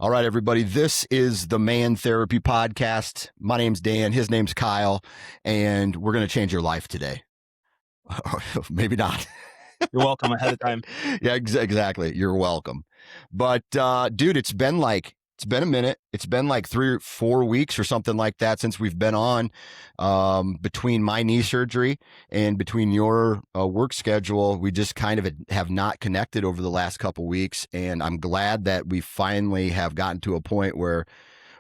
All right, everybody. This is the Man Therapy Podcast. My name's Dan. His name's Kyle. And we're going to change your life today. Maybe not. You're welcome ahead of time. Yeah, exactly. You're welcome. But, dude, it's been a minute. It's been like 3 or 4 weeks or something like that since we've been on. Between my knee surgery and between your work schedule, we just kind of have not connected over the last couple weeks. And I'm glad that we finally have gotten to a point where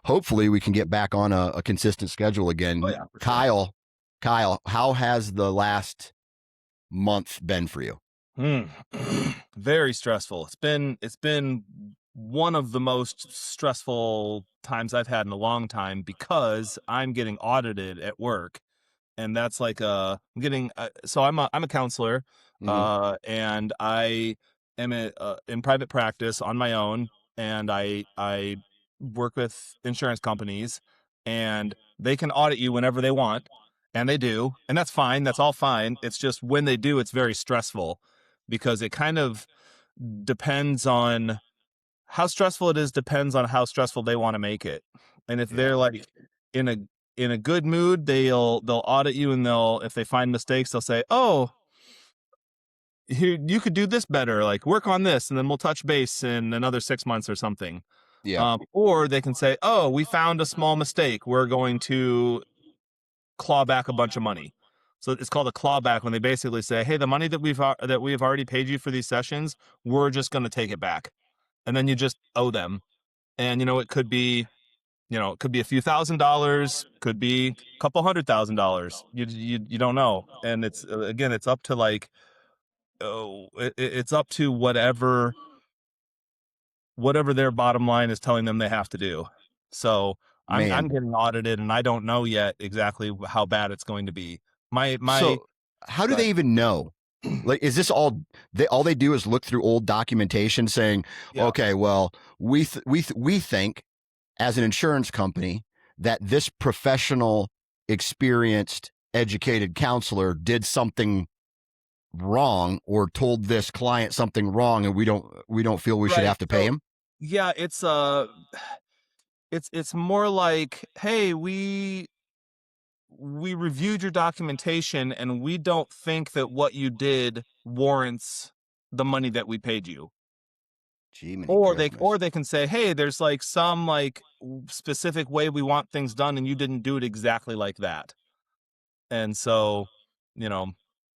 hopefully we can get back on a consistent schedule again. Oh, yeah, for sure. Kyle, how has the last month been for you? Very stressful. It's been one of the most stressful times I've had in a long time because I'm getting audited at work, and that's like I'm getting. So I'm a counselor, and I am in private practice on my own, and I work with insurance companies, and they can audit you whenever they want, and they do, and that's fine. That's all fine. It's just when they do, it's very stressful because it kind of depends on how stressful it is, depends on how stressful they want to make it. And if they're like in a good mood, they'll audit you, and if they find mistakes, they'll say, "Oh, here, you could do this better, like work on this, and then we'll touch base in another 6 months or something." Yeah. Or they can say, "Oh, we found a small mistake. We're going to claw back a bunch of money." So it's called a clawback when they basically say, "Hey, the money that we've already paid you for these sessions, we're just going to take it back." And then you just owe them. And it could be, it could be a few $1,000s, could be a couple $100,000. You don't know. And it's again, it's up to like, it's up to whatever their bottom line is telling them they have to do. So I'm Man. getting audited, and I don't know yet exactly how bad it's going to be. So how do they even know? Like, is this all they do is look through old documentation saying, Yeah. okay, well, we think as an insurance company that this professional, experienced, educated counselor did something wrong or told this client something wrong, and we don't feel we should Right. have to pay him? Yeah, it's more like, "Hey, we reviewed your documentation, and we don't think that what you did warrants the money that we paid you." Gee, many Or they Christmas. can say, "Hey, there's like some like specific way we want things done, and you didn't do it exactly like that." And so, you know,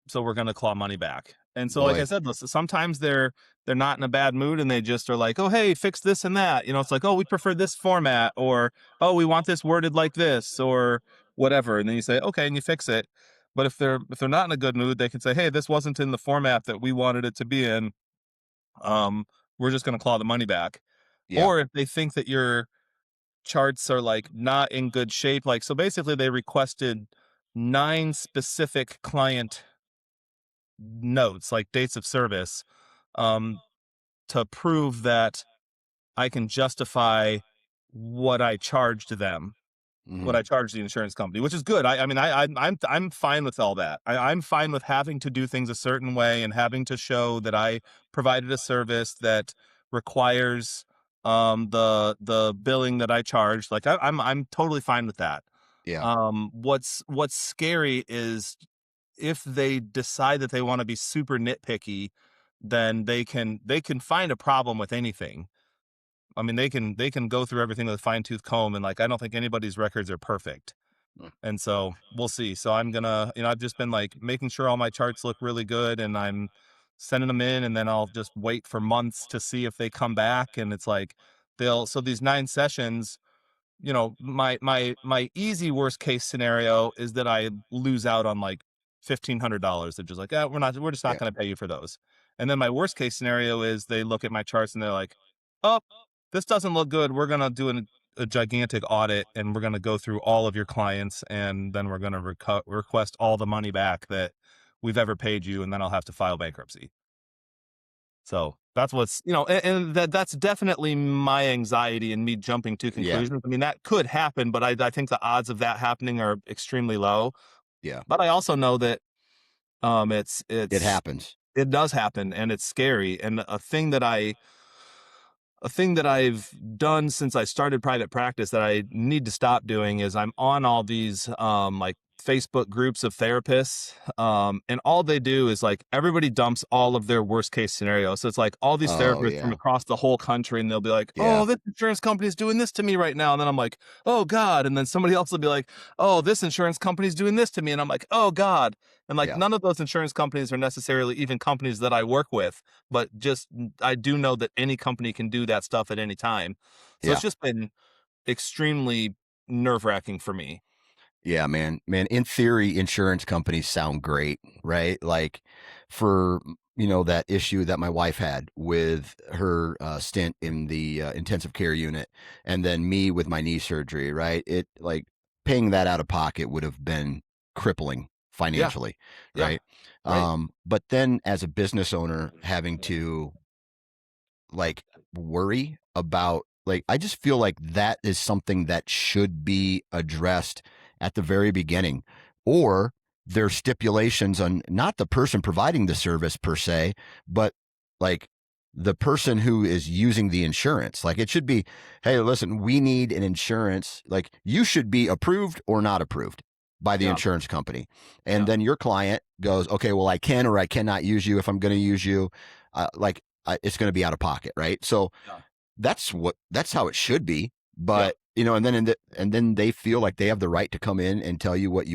so we're gonna claw money back. And so, like I Boy, said, listen, sometimes they're not in a bad mood, and they just are like, "Oh, hey, fix this and that." It's like, "Oh, we prefer this format," or, "Oh, we want this worded like this," or whatever. And then you say, "Okay," and you fix it. But if they're not in a good mood, they can say, "Hey, this wasn't in the format that we wanted it to be in. Um, we're just gonna claw the money back." yeah. Or if they think that your charts are like not in good shape, like, so basically they requested 9 specific client notes, like dates of service, um, to prove that I can justify what I charged them, what Mhm. I charged the insurance company, which is good. I mean, I'm fine with all that. I'm fine with having to do things a certain way and having to show that I provided a service that requires the billing that I charged. Like I'm totally fine with that. Yeah. What's scary is if they decide that they want to be super nitpicky, then they can find a problem with anything. I mean, they can go through everything with a fine tooth comb, and like I don't think anybody's records are perfect. Mm. And so we'll see. So I'm gonna, I've just been like making sure all my charts look really good, and I'm sending them in, and then I'll just wait for months to see if they come back. And it's like so these 9 sessions, my easy worst case scenario is that I lose out on like $1,500. They're just like, we're just not Yeah. going to pay you for those. And then my worst case scenario is they look at my charts and they're like, "Oh, this doesn't look good. We're going to do a gigantic audit, and we're going to go through all of your clients, and then we're going to request all the money back that we've ever paid you, and then I'll have to file bankruptcy." So that's what's, and that's definitely my anxiety and me jumping to Yeah. conclusions. I mean, that could happen, but I think the odds of that happening are extremely low. Yeah. But I also know that It happens. it does happen, and it's scary. And a thing that a thing that I've done since I started private practice that I need to stop doing is I'm on all these like Facebook groups of therapists, and all they do is like everybody dumps all of their worst case scenarios. So it's like all these Oh therapists from yeah. across the whole country, and they'll be like, Yeah. "Oh, this insurance company is doing this to me right now," and then I'm like, "Oh God," and then somebody else will be like, "Oh, this insurance company is doing this to me," and I'm like, "Oh God," and like Yeah. none of those insurance companies are necessarily even companies that I work with, but just I do know that any company can do that stuff at any time. So it's Yeah. just been extremely nerve-wracking for me. Yeah, man. Man, in theory, insurance companies sound great, right? Like for, that issue that my wife had with her stint in the intensive care unit and then me with my knee surgery, right? It like paying that out of pocket would have been crippling Yeah, financially, yeah, right? right. But then as a business owner, having to like worry about like I just feel like that is something that should be addressed at the very beginning or there's stipulations on not the person providing the service per se but like the person who is using the insurance like it should be hey listen we need an insurance like you should be approved or not approved by the Yeah, insurance company and yeah, then your client goes okay well I can or I cannot use you if I'm going to use you like it's going to be out of pocket, right? So yeah, that's how it should be. yep. But and then and then they feel like they have the right to come in and tell you what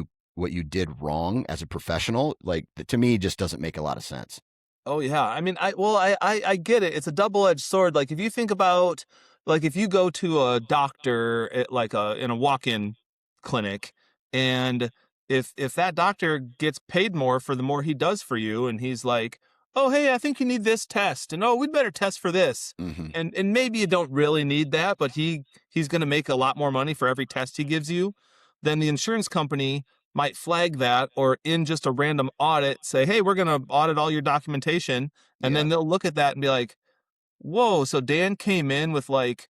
you did wrong as a professional. Like to me, just doesn't make a lot of sense. Oh yeah. I mean, I get it. It's a double-edged sword. Like if you think about, like if you go to a doctor at like in a walk-in clinic, and if that doctor gets paid more for the more he does for you, and he's like, oh hey, I think you need this test, and oh we'd better test for this, Hmm. and maybe you don't really need that, but he's going to make a lot more money for every test he gives you, then the insurance company might flag that or in just a random audit say, hey, we're going to audit all your documentation. And Yeah, then they'll look at that and be like, whoa, so Dan came in with like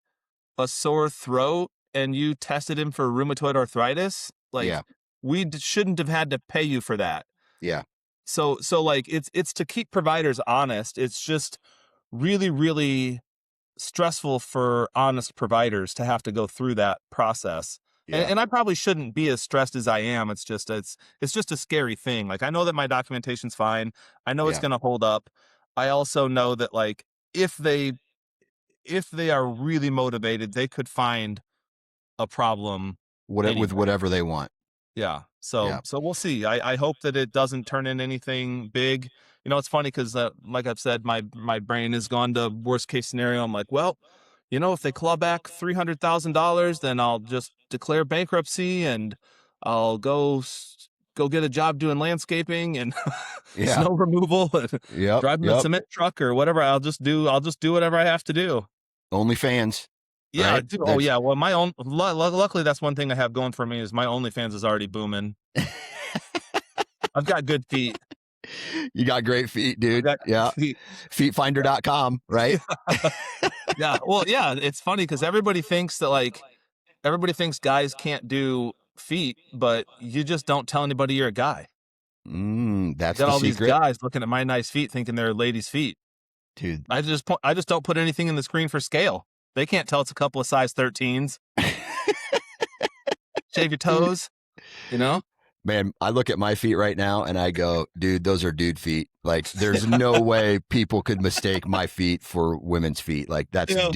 a sore throat and you tested him for rheumatoid arthritis? Like, yeah, we shouldn't have had to pay you for that. yeah, So like it's to keep providers honest. It's just really, really stressful for honest providers to have to go through that process. And, yeah, and I probably shouldn't be as stressed as I am. It's just a scary thing. Like I know that my documentation's fine. I know it's yeah. going to hold up. I also know that like if they if they are really motivated, they could find a problem With anywhere. whatever they want. Yeah. So Yeah, so we'll see. I hope that it doesn't turn in anything big. It's funny because like I've said, my brain has gone to worst case scenario. I'm like, well, if they claw back $300,000, then I'll just declare bankruptcy and I'll go get a job doing landscaping and yeah. snow removal and Yep, driving a yep. cement truck or whatever. I'll just do whatever I have to do. OnlyFans, Yeah, right? dude. Oh That's yeah. Well, my own. Luckily, that's one thing I have going for me is my OnlyFans is already booming. I've got good feet. you got great feet, I've dude. got Yeah. good feet. Feetfinder.com, Yeah. right? Yeah. Well, yeah, it's funny because everybody thinks guys can't do feet, but you just don't tell anybody you're a guy. I That's got the all these secret, guys looking at my nice feet thinking they're ladies' feet. dude. I just don't put anything in the screen for scale. They can't tell it's a couple of size 13s. Shave your toes, you know? Man, I look at my feet right now and I go, dude, those are dude feet. Like, there's no way people could mistake my feet for women's feet. Like, Yeah.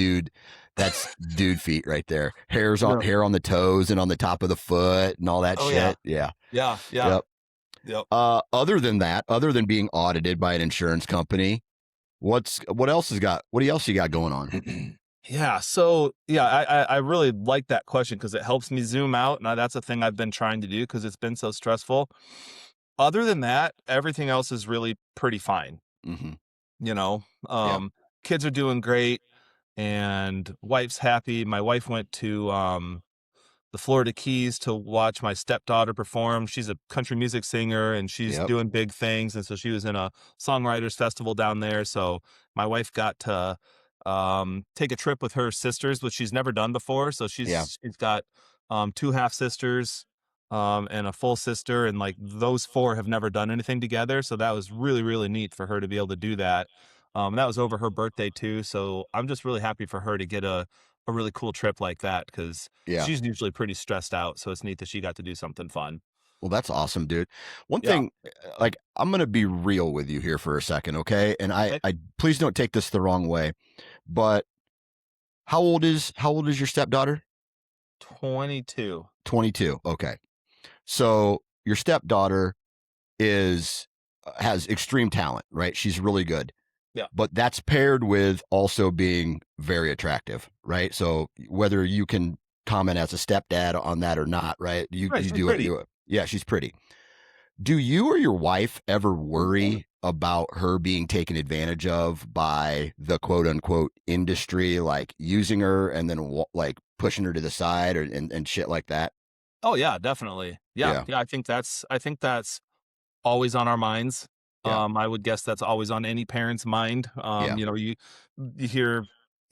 that's dude feet right there. Yeah. Hair on the toes and on the top of the foot and all that Oh yeah. shit. Yeah. Yeah. Yeah. Yep. Yep. Other than that, other than being audited by an insurance company, what else you got going on? Yeah. So yeah, I really like that question because it helps me zoom out. And that's a thing I've been trying to do because it's been so stressful. Other than that, everything else is really pretty fine. Hmm. You know, Yeah. kids are doing great and wife's happy. My wife went to the Florida Keys to watch my stepdaughter perform. She's a country music singer and she's Yep. doing big things. And so she was in a songwriters festival down there. So my wife got to take a trip with her sisters, which she's never done before. So Yeah. she's got two half sisters and a full sister, and like those four have never done anything together. So that was really, really neat for her to be able to do that. That was over her birthday too. So I'm just really happy for her to get a really cool trip like that because Yeah. she's usually pretty stressed out. So it's neat that she got to do something fun. Well, that's awesome, dude. One Yeah. thing, like, I'm gonna be real with you here for a second, okay? And Okay. I please don't take this the wrong way, but how old is your stepdaughter? 22. 22. Okay. So your stepdaughter is has extreme talent, right? She's really good. Yeah. But that's paired with also being very attractive, right? So whether you can comment as a stepdad on that or not, right? Right. You She's do it. pretty. Yeah, she's pretty. Do you or your wife ever worry about her being taken advantage of by the quote unquote industry, like using her and then like pushing her to the side and shit like that? Oh yeah, definitely. Yeah. Yeah, Yeah. I think that's always on our minds. yeah, I would guess that's always on any parent's mind. yeah, You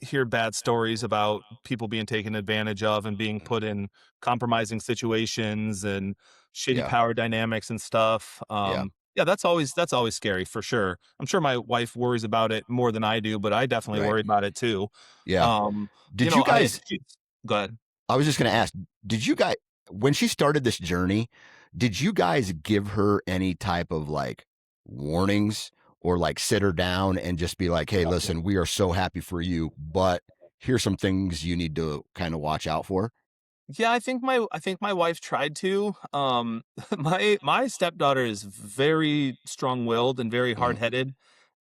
hear bad stories about people being taken advantage of and being put in compromising situations and shitty yeah, power dynamics and stuff. yeah, Yeah, that's always scary for sure. I'm sure my wife worries about it more than I do, but I definitely right. worry about it too. Yeah. Um, Did you I guys go ahead. I was just going to ask, did you guys, when she started this journey, did you guys give her any type of like warnings or like sit her down and just be like, hey, listen, we are so happy for you, but here's some things you need to kind of watch out for? Yeah, I think my wife tried to. My stepdaughter is very strong-willed and very Mm, hard-headed,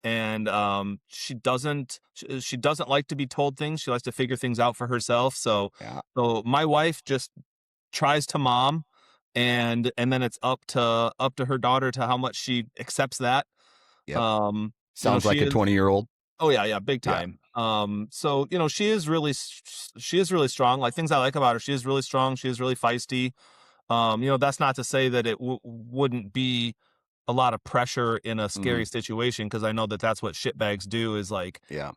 and she doesn't like to be told things. She likes to figure things out for herself. yeah. So my wife just tries to mom, and then it's up to her daughter to how much she accepts that. Yep. Sounds She like a is 20-year-old. Oh yeah, yeah, big Yeah. time. So she is she is really strong. Like things I like about her, she is really strong. She is really feisty. That's not to say that it wouldn't be a lot of pressure in a Hmm. scary situation because I know that that's what shitbags do is like Yeah.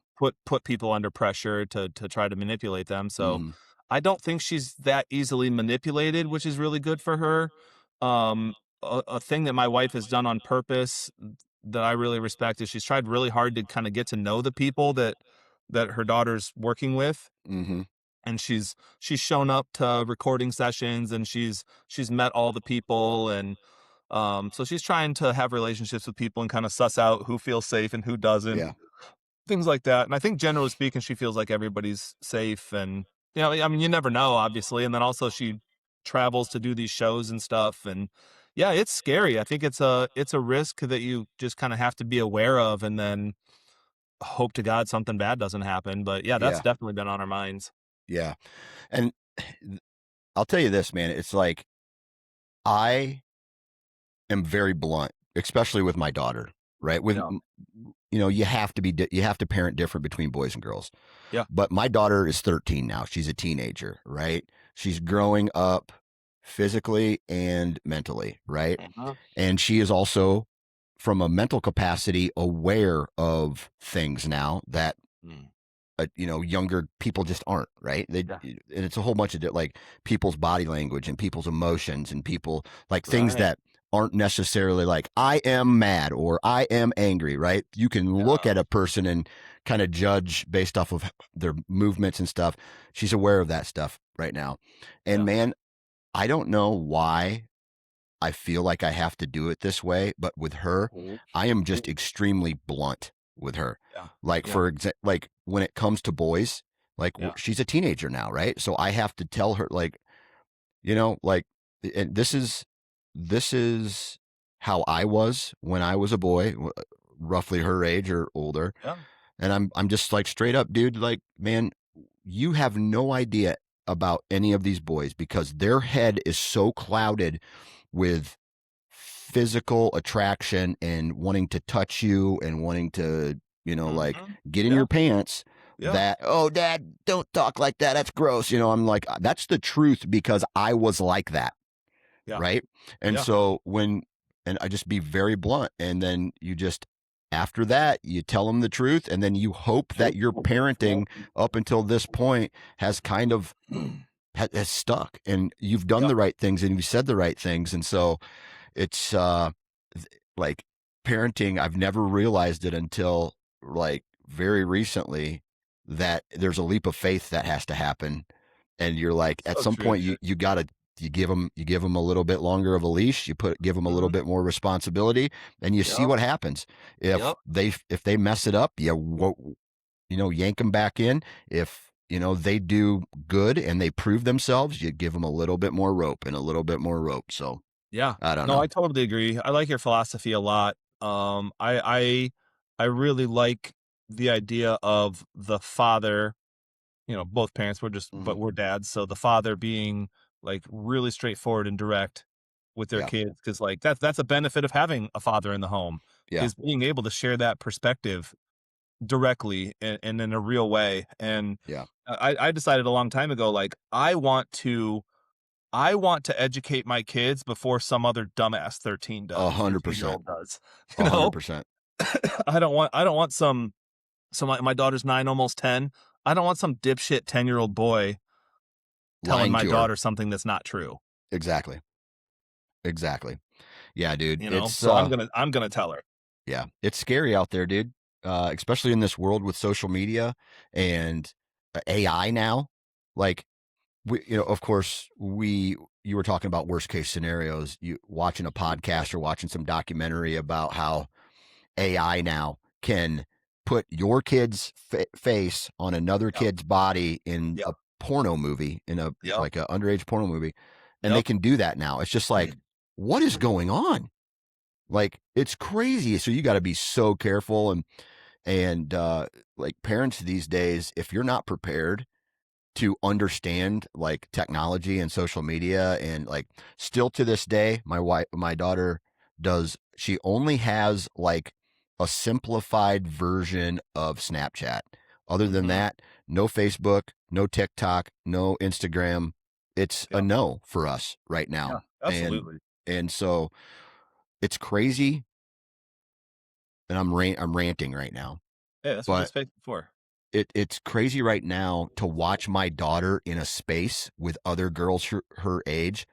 put people under pressure to try to manipulate them. So Hmm. I don't think she's that easily manipulated, which is really good for her. A thing that my wife has done on purpose that I really respect is she's tried really hard to kind of get to know the people that her daughter's working with, Hmm. and she's shown up to recording sessions and she's met all the people, and so she's trying to have relationships with people and kind of suss out who feels safe and who doesn't, Yeah. things like that. And I think generally speaking, she feels like everybody's safe. And I mean, you never know, obviously. And then also she travels to do these shows and stuff. And yeah, it's scary. I think it's a risk that you just kind of have to be aware of, and then hope to God something bad doesn't happen. But yeah, that's Yeah. definitely been on our minds. Yeah. And I'll tell you this, man, it's like I am very blunt, especially with my daughter, right? Yeah, You have to you have to parent different between boys and girls. yeah, But my daughter is 13 now. She's a teenager, right? She's growing up physically and mentally, right? uh-huh. And she is also from a mental capacity aware of things now that Mm, younger people just aren't, right? yeah, And it's a whole bunch of like people's body language and people's emotions and people like things right. that aren't necessarily like I am mad or I am angry, right? You can look Yeah. at a person and kind of judge based off of their movements and stuff. She's aware of that stuff right now. And Yeah. man, I don't know why I feel like I have to do it this way, but with her, Mhm. I am just extremely blunt with her. Yeah. Like Yeah. like when it comes to boys, like Yeah. she's a teenager now, right? So I have to tell her like, like and this is how I was when I was a boy, roughly her age or older. Yeah. And I'm just like straight up, dude, like, man, you have no idea about any of these boys because their head is so clouded with physical attraction and wanting to touch you and wanting to, like Hmm. get in Yeah. your pants Yeah. that, oh, dad, don't talk like that. That's gross. I'm like, that's the truth because I was like that. Yeah. Right. And Yeah. so and I just be very blunt. And then after that, you tell them the truth. And then you hope that your parenting up until this point has kind of has stuck and you've done Yeah. the right things and you've said the right things. And so, it's like parenting. I've never realized it until like very recently that there's a leap of faith that has to happen, and you're like, at So some true, point dude. you gotta you give them a little bit longer of a leash, give them a little Hmm. bit more responsibility, and you see Yep. what happens. Yep. If they mess it up, yank them back in. If they do good and they prove themselves, you give them a little bit more rope and a little bit more rope. So Yeah. I don't No, know. I totally agree. I like your philosophy a lot. I really like the idea of the father, both parents were just Hmm. but we're dads, so the father being like really straightforward and direct with their Yeah, kids, because like that's a benefit of having a father in the home, yeah, is being able to share that perspective directly and in a real way. And yeah. I decided a long time ago, like I want to educate my kids before some other dumbass 13 year 100%. old does. You a hundred know, percent. I don't want my daughter's 9, almost 10. I don't want some dipshit 10-year-old boy telling Lying my to her. daughter something that's not true, Exactly. Exactly. Yeah, dude. you know? It's So I'm gonna tell her. yeah, it's scary out there, dude. Especially in this world with social media and AI now. Like of course, you were talking about worst case scenarios. You watching a podcast or watching some documentary about how AI now can put your kid's face on another Yep. kid's body in Yep. a porno movie, in a Yep. like a underage porno movie, and they Yep. can do that now. It's just like, what is going on? Like, it's crazy. So you got to be so careful, and like, parents these days, if you're not prepared to understand like technology and social media, and like, still to this day, my daughter she only has like a simplified version of Snapchat. Other than Mhm. that, no Facebook, no TikTok, no Instagram. It's a Yep. no for us right Yeah, now. and absolutely. and so it's crazy, and I'm ranting right now, Yeah, that's what but this face is for. it's crazy right now to watch my daughter in a space with other girls her age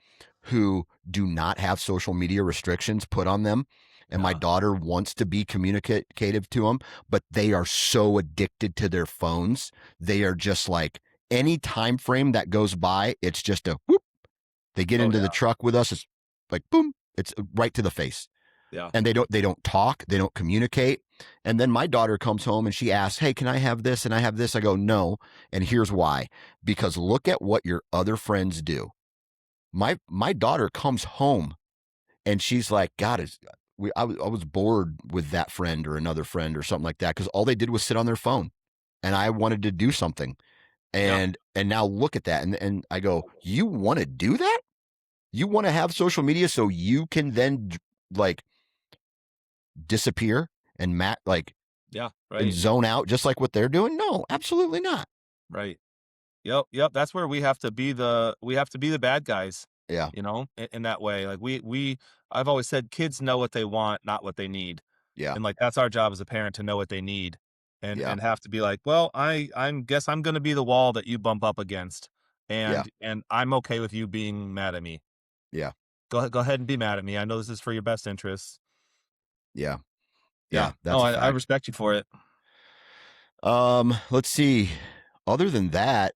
who do not have social media restrictions put on them. And my Yeah. daughter wants to be communicative to them, but they are so addicted to their phones. They are just like, any time frame that goes by, it's just a whoop. They get Oh, into the yeah. truck with us, it's like boom, it's right to the face. Yeah. And they don't talk, they don't communicate. And then my daughter comes home and she asks, "Hey, can I have this and I have this?" I go, "No." And here's why: because look at what your other friends do. My daughter comes home and she's like, "God, I was bored with that friend or another friend or something like that, because all they did was sit on their phone, and I wanted to do something." Yeah. And now look at that. And I go, "You want to do that? You want to have social media so you can then like disappear and Yeah. and Right. zone out just like what they're doing?" No, absolutely not. Right. Yep, yep, that's where we have to be the bad guys, Yeah, in that way. Like I've always said kids know what they want, not what they need. yeah, And like that's our job as a parent, to know what they need, and yeah, have to be like, well, I'm going to be the wall that you bump up against, yeah, and I'm okay with you being mad at me. yeah, Go ahead and be mad at me. I know this is for your best interests. yeah, Yeah. yeah. No, That's a I fact. respect you for it. Let's see. Other than that,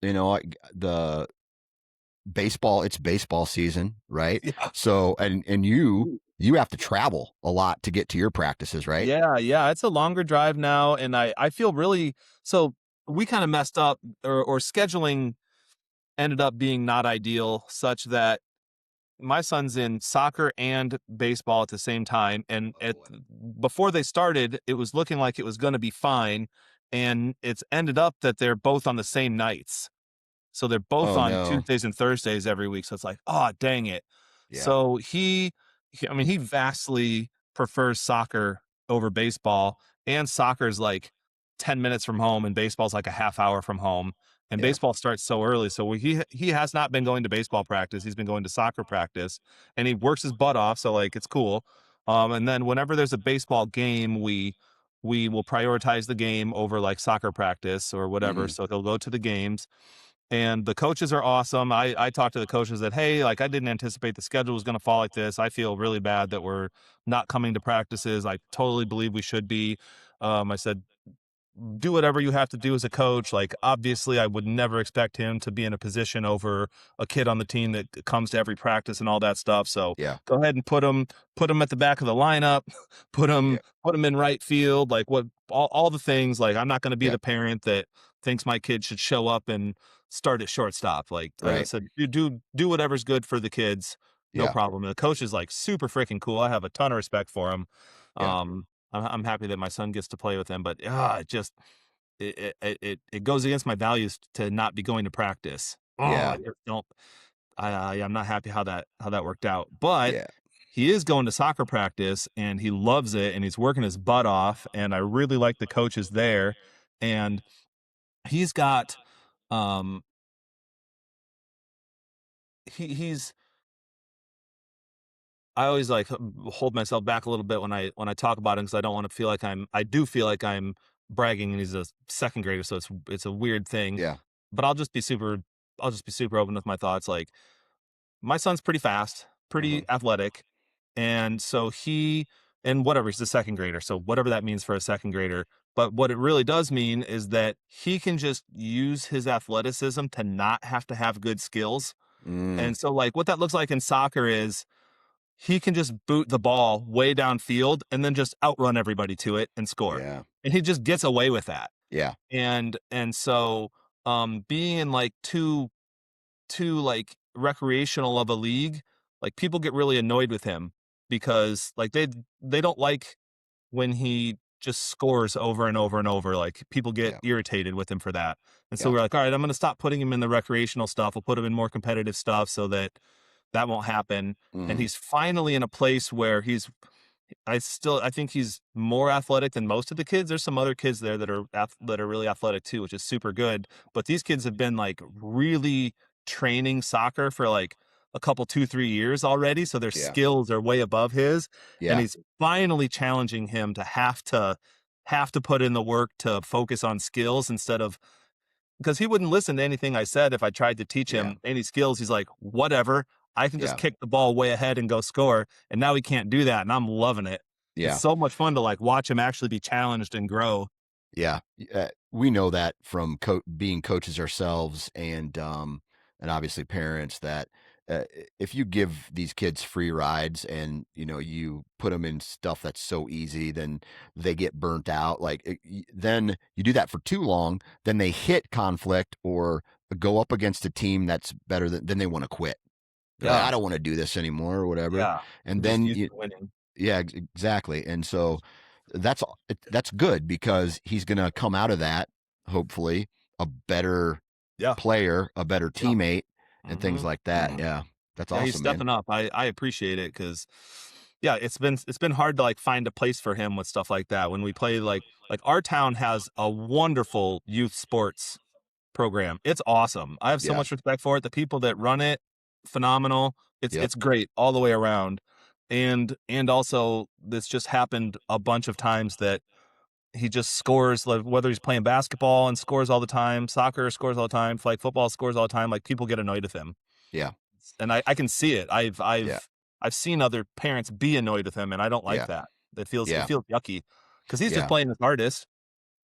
the baseball. It's baseball season, right? Yeah. So, and you have to travel a lot to get to your practices, right? Yeah, yeah, it's a longer drive now, and I feel really so we kind of messed up, or scheduling ended up being not ideal, such that my son's in soccer and baseball at the same time, and before they started, it was looking like it was going to be fine, and it's ended up that they're both on the same nights. So they're both Oh on no. Tuesdays and Thursdays every week. So it's like, oh, dang it. Yeah, So I mean, he vastly prefers soccer over baseball, and soccer's like 10 minutes from home, and baseball's like a half hour from home. And yeah. baseball starts so early. So he has not been going to baseball practice. He's been going to soccer practice, and he works his butt off. So like it's cool. And then whenever there's a baseball game, we will prioritize the game over like soccer practice or whatever. Hmm. So he'll go to the games, and the coaches are awesome. I talked to the coaches that, hey, like I didn't anticipate the schedule was going to fall like this. I feel really bad that we're not coming to practices. I totally believe we should be. I said, do whatever you have to do as a coach. Like, obviously, I would never expect him to be in a position over a kid on the team that comes to every practice and all that stuff. So Yeah. go ahead and put him at the back of the lineup, Yeah. put him in right field, like what all the things. Like, I'm not going to be Yeah. the parent that thinks my kid should show up and start at shortstop. Like I Right. said, you do whatever's good for the kids, no Yeah. problem. And the coach is like super freaking cool. I have a ton of respect for him. Yeah. I'm happy that my son gets to play with him, but it just it goes against my values to not be going to practice. Oh, I Yeah. just don't. I'm not happy how that worked out. But Yeah. he is going to soccer practice and he loves it and he's working his butt off. And I really like the coaches there. And he's got um he's I always like hold myself back a little bit when I talk about him because I don't want to feel like I do feel like I'm bragging and he's a second grader, so it's a weird thing. Yeah. But I'll just be super open with my thoughts. Like, my son's pretty fast, Uh-huh. pretty athletic, and so and whatever, he's a second grader, so whatever that means for a second grader. But what it really does mean is that he can just use his athleticism to not have to have good skills. Mm. And so, like, what that looks like in soccer is he can just boot the ball way downfield and then just outrun everybody to it and score. Yeah. And he just gets away with that. Yeah. And so being in like too like recreational of a league, like people get really annoyed with him because like they don't like when he just scores over and over and over. Like, people get Yeah. irritated with him for that. And so Yeah. we're like, all right, I'm going to stop putting him in the recreational stuff. We'll put him in more competitive stuff so that that won't happen. And Mhm. he's finally in a place where I think he's more athletic than most of the kids. There's some other kids there that are really athletic too, which is super good. But these kids have been like really training soccer for like a couple 2-3 years already, so their Yeah. skills are way above his. And Yeah. he's finally challenging him to have to put in the work to focus on skills instead of, because he wouldn't listen to anything I said if I tried to teach Yeah. him any skills. He's like, whatever, I can just Yeah. kick the ball way ahead and go score. And now he can't do that. And I'm loving it. It's Yeah. so much fun to like watch him actually be challenged and grow. Yeah. We know that from being coaches ourselves, and obviously parents, that if you give these kids free rides and you put them in stuff that's so easy, then they get burnt out. Like then you do that for too long, then they hit conflict or go up against a team that's better then they want to quit. They're like, I Yeah. don't want to do this anymore or whatever. Yeah. And I'm just then used to winning. yeah, exactly. And so that's good because he's going to come out of that hopefully a better Yeah. player, a better Yeah. teammate, and things hmm like that. Yeah, that's Yeah. He's awesome, man. stepping up. I appreciate it because, yeah, it's been hard to like find a place for him with stuff like that. When we play like our town has a wonderful youth sports program. It's awesome. I have so Yeah, much respect for it. The people that run it, phenomenal. yep, It's great all the way around. And also this just happened a bunch of times that he just scores, like whether he's playing basketball and scores all the time, soccer scores all the time, flag football scores all the time, like people get annoyed with him. yeah, And I can see it. yeah, I've seen other parents be annoyed with him and I don't like yeah, that. It yeah, feels yucky because he's just yeah, playing his artist,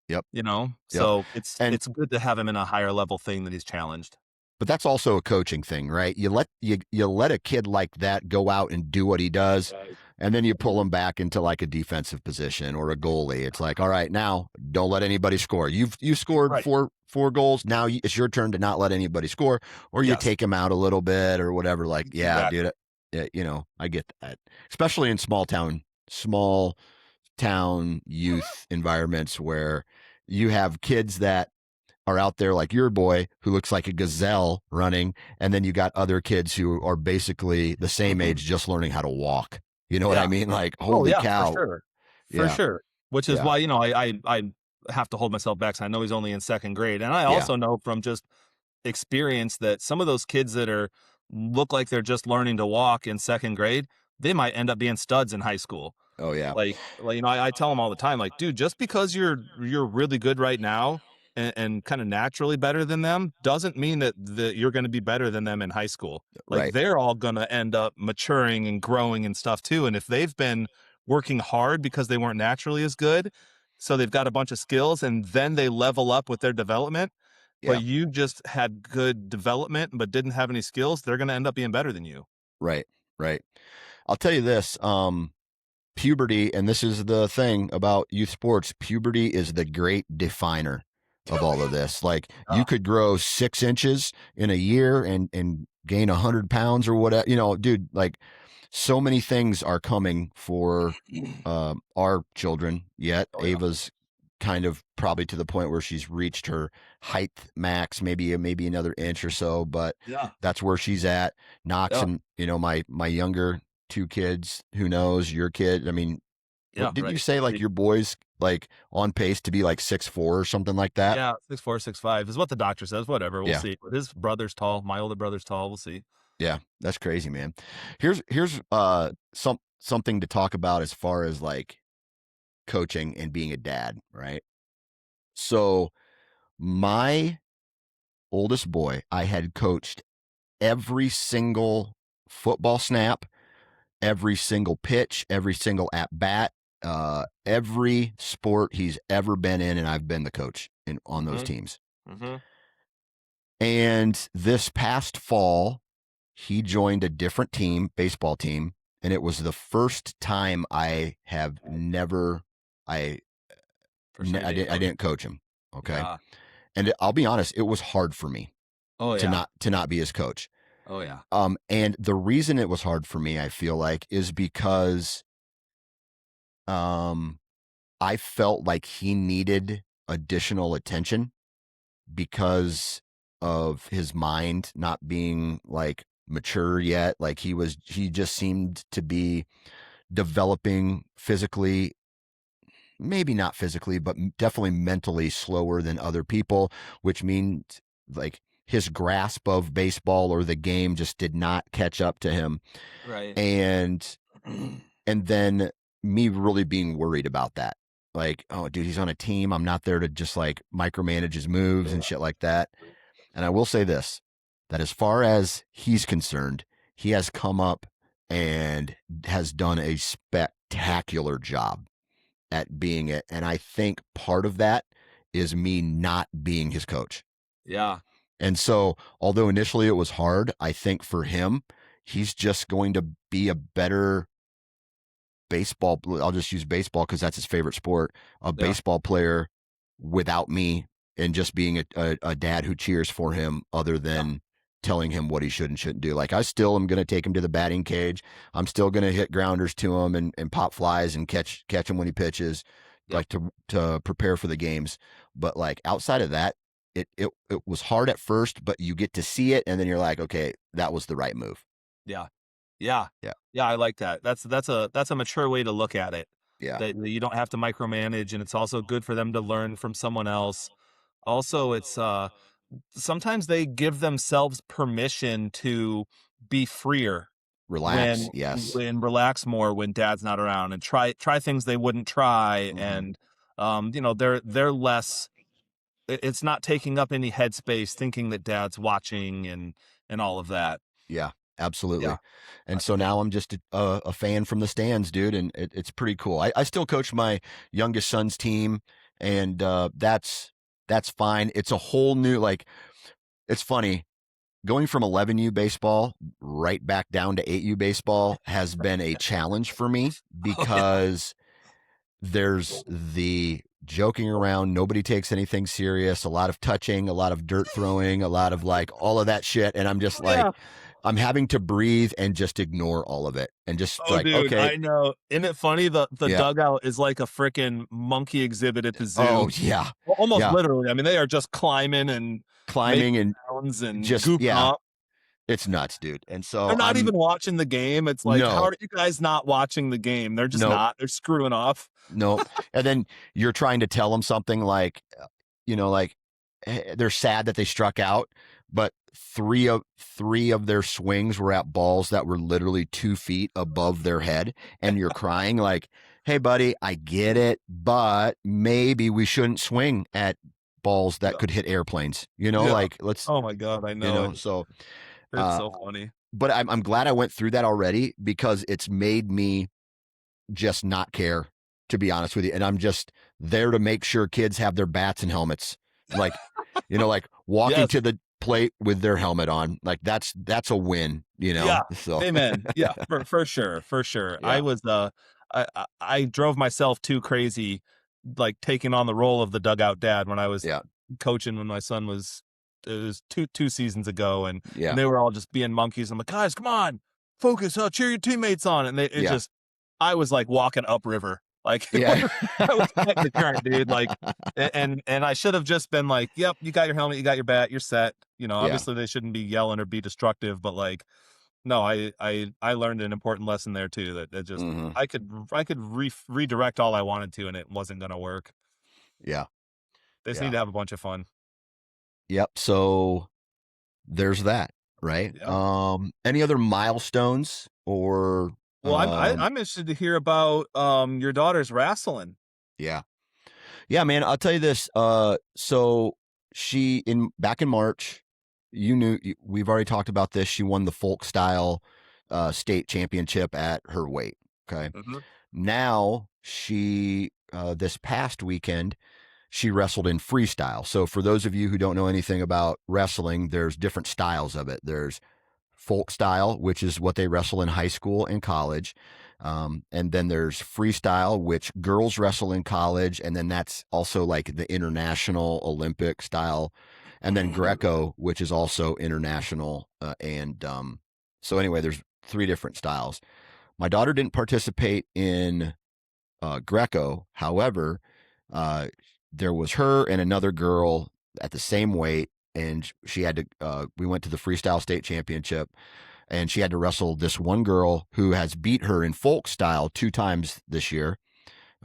yep, you know? yep. So And it's good to have him in a higher level thing that he's challenged. but that's also a coaching thing, right? You let a kid like that go out and do what he does, Right. and then you pull him back into like a defensive position or a goalie. It's like, all right, now don't let anybody score. You scored Right. four goals. Now it's your turn to not let anybody score, or you Yes. take him out a little bit or whatever. Like, yeah, Exactly. dude, I get that, especially in small town youth environments where you have kids that are out there like your boy who looks like a gazelle running, and then you got other kids who are basically the same Mhm. age just learning how to walk. You know what I Yeah. mean? Like, Oh, holy yeah, for cow. sure. For Yeah, sure. Which is yeah, why, I have to hold myself back 'cause I know he's only in second grade, and I yeah, also know from just experience that some of those kids that look like they're just learning to walk in second grade, they might end up being studs in high school. oh yeah, I tell them all the time, like, dude, just because you're really good right now and kind of naturally better than them doesn't mean that you're going to be better than them in high school. Like, right, they're all going to end up maturing and growing and stuff too. And if they've been working hard because they weren't naturally as good, so they've got a bunch of skills and then they level up with their development, Yeah. but you just had good development but didn't have any skills, they're going to end up being better than you. Right. Right. I'll tell you this. Puberty, and this is the thing about youth sports, puberty is the great definer of all of this. Like you Yeah. could grow 6 inches in a year and gain 100 pounds or whatever, dude, like so many things are coming for our children yet. Oh yeah. Ava's kind of probably to the point where she's reached her height max, maybe another inch or so, but Yeah. that's where she's at. Knox Yeah. and my younger two kids, who knows, your kid, I mean, Yeah. what didn't Right. you say, like your boy's like on pace to be like 6'4" or something like that? Yeah. 6'4", 6'5" is what the doctor says. Whatever. We'll Yeah. see. But his brother's tall. My older brother's tall. We'll see. Yeah, that's crazy, man. Here's something to talk about as far as like coaching and being a dad, right? So my oldest boy, I had coached every single football snap, every single pitch, every single at bat, every sport he's ever been in, and I've been the coach on those teams. Mm-hmm. And this past fall, he joined a different team, baseball team, and it was the first time I have never, I didn't coach him. Okay. Yeah. And I'll be honest, it was hard for me Oh to yeah. not be his coach. Oh yeah. And the reason it was hard for me, I feel like, is because I felt like he needed additional attention because of his mind not being like mature yet. Like he just seemed to be developing physically, maybe not physically, but definitely mentally slower than other people, which means like his grasp of baseball or the game just did not catch up to him. Right. And then me really being worried about that. Like, oh, dude, he's on a team. I'm not there to just like micromanage his moves and shit like that. And I will say this, that as far as he's concerned, he has come up and has done a spectacular job at being it. And I think part of that is me not being his coach. Yeah. And so, although initially it was hard, I think for him, he's just going to be a better baseball. I'll just use baseball because that's his favorite sport. A baseball player without me and just being a dad who cheers for him other than telling him what he should and shouldn't do. Like I still am going to take him to the batting cage. I'm still going to hit grounders to him and pop flies and catch him when he pitches, like to prepare for the games. But like outside of that, it was hard at first, but you get to see it and then you're like, okay, that was the right move. Yeah. Yeah. Yeah. Yeah. I like that. That's a mature way to look at it. Yeah. That you don't have to micromanage, and it's also good for them to learn from someone else. Also, it's sometimes they give themselves permission to be freer Relax. Yes. when relax more when dad's not around and try things they wouldn't try. And they're less, it's not taking up any headspace thinking that dad's watching and all of that. Yeah, absolutely. Yeah. And so now I'm just a fan from the stands, dude, and it's pretty cool. I still coach my youngest son's team, and that's fine. It's a whole new, like, it's funny. Going from 11U baseball right back down to 8U baseball has been a challenge for me because there's the joking around, nobody takes anything serious, a lot of touching, a lot of dirt throwing, a lot of like all of that shit. And I'm just like, I'm having to breathe and just ignore all of it and just like, dude, okay. I know. Isn't it funny? The dugout is like a freaking monkey exhibit at the zoo. Oh yeah. Almost literally. I mean, they are just climbing and sounds and just goofing up. It's nuts, dude. And so they're not even watching the game. It's like, how are you guys not watching the game? They're just not. They're screwing off. Nope. And then you're trying to tell them something like, like they're sad that they struck out, but three of their swings were at balls that were literally 2 feet above their head, and you're crying like, "Hey, buddy, I get it, but maybe we shouldn't swing at balls that could hit airplanes." Like let's. Oh my god, I know. So. It's so funny. But I'm glad I went through that already because it's made me just not care to be honest with you. And I'm just there to make sure kids have their bats and helmets. Like, like walking Yes. to the plate with their helmet on. Like that's a win, Yeah. So Amen. Yeah, for sure, for sure. I yeah. was I drove myself too crazy, like taking on the role of the dugout dad when I was Yeah. coaching when my son was, it was two seasons ago, and Yeah. they were all just being monkeys. I'm like, guys, come on, focus, cheer your teammates on, and Yeah. I was like walking upriver, like Yeah. I was fighting the current, dude. Like, and I should have just been like, yep, you got your helmet, you got your bat, you're set. Yeah. Obviously they shouldn't be yelling or be destructive, but like, no, I learned an important lesson there too. That just Hmm. I could redirect all I wanted to, and it wasn't gonna work. Yeah. They just need Yeah. to have a bunch of fun. Yep. So there's that, right? Yeah. Any other milestones or Well, I'm interested to hear about your daughter's wrestling. yeah. Yeah, man, I'll tell you this. So she back in March, we've already talked about this. She won the folk style state championship at her weight. Okay. Hmm. Now she this past weekend she wrestled in freestyle. So for those of you who don't know anything about wrestling, there's different styles of it. There's folk style, which is what they wrestle in high school and college. And then there's freestyle, which girls wrestle in college. And then that's also like the international Olympic style. And then Greco, which is also international. So anyway, there's three different styles. My daughter didn't participate in Greco. However, uh, there was her and another girl at the same weight, and she had to. We went to the freestyle state championship, and she had to wrestle this one girl who has beat her in folk style 2 times this year,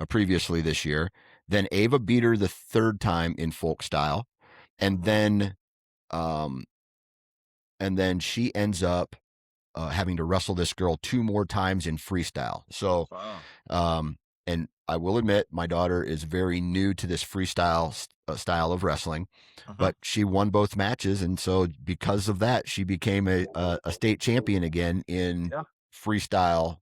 previously this year. Then Ava beat her the third time in folk style, and um, then she ends up having to wrestle this girl 2 more times in freestyle. So, Wow. and I will admit, my daughter is very new to this freestyle style of wrestling, Uh-huh. but she won both matches, and so because of that, she became a state champion again in Yeah. freestyle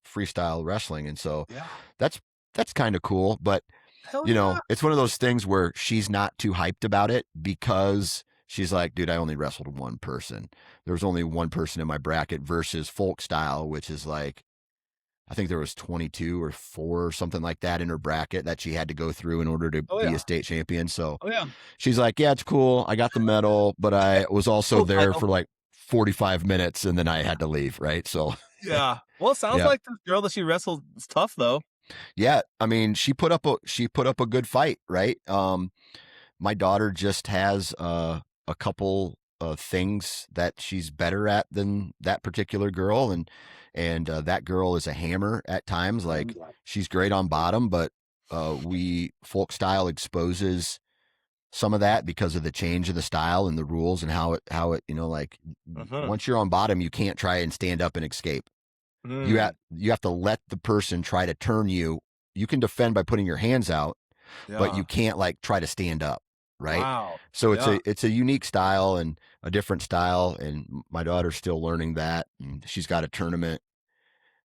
freestyle wrestling, and so Yeah. that's kind of cool. But Hell yeah. it's one of those things where she's not too hyped about it because she's like, dude, I only wrestled one person. There was only one person in my bracket versus folk style, which is like, I think there was 22 or 4 or something like that in her bracket that she had to go through in order to Oh be a yeah. state champion. So Oh yeah. she's like, yeah, it's cool. I got the medal, but I was also Cool there title. for like 45 minutes and then I had to leave. Right. So, Yeah. Well, it sounds yeah. like this girl that she wrestled is tough though. Yeah. I mean, she put up a good fight. Right. My daughter just has a couple of things that she's better at than that particular girl, and that girl is a hammer at times. Like she's great on bottom, but we folk style exposes some of that because of the change of the style and the rules and how it like Uh-huh. once you're on bottom, you can't try and stand up and escape. Mm. You have to let the person try to turn you. You can defend by putting your hands out, but Yeah. you can't like try to stand up, right? Wow. So Yeah. it's a unique style and a different style, and my daughter's still learning that, and she's got a tournament.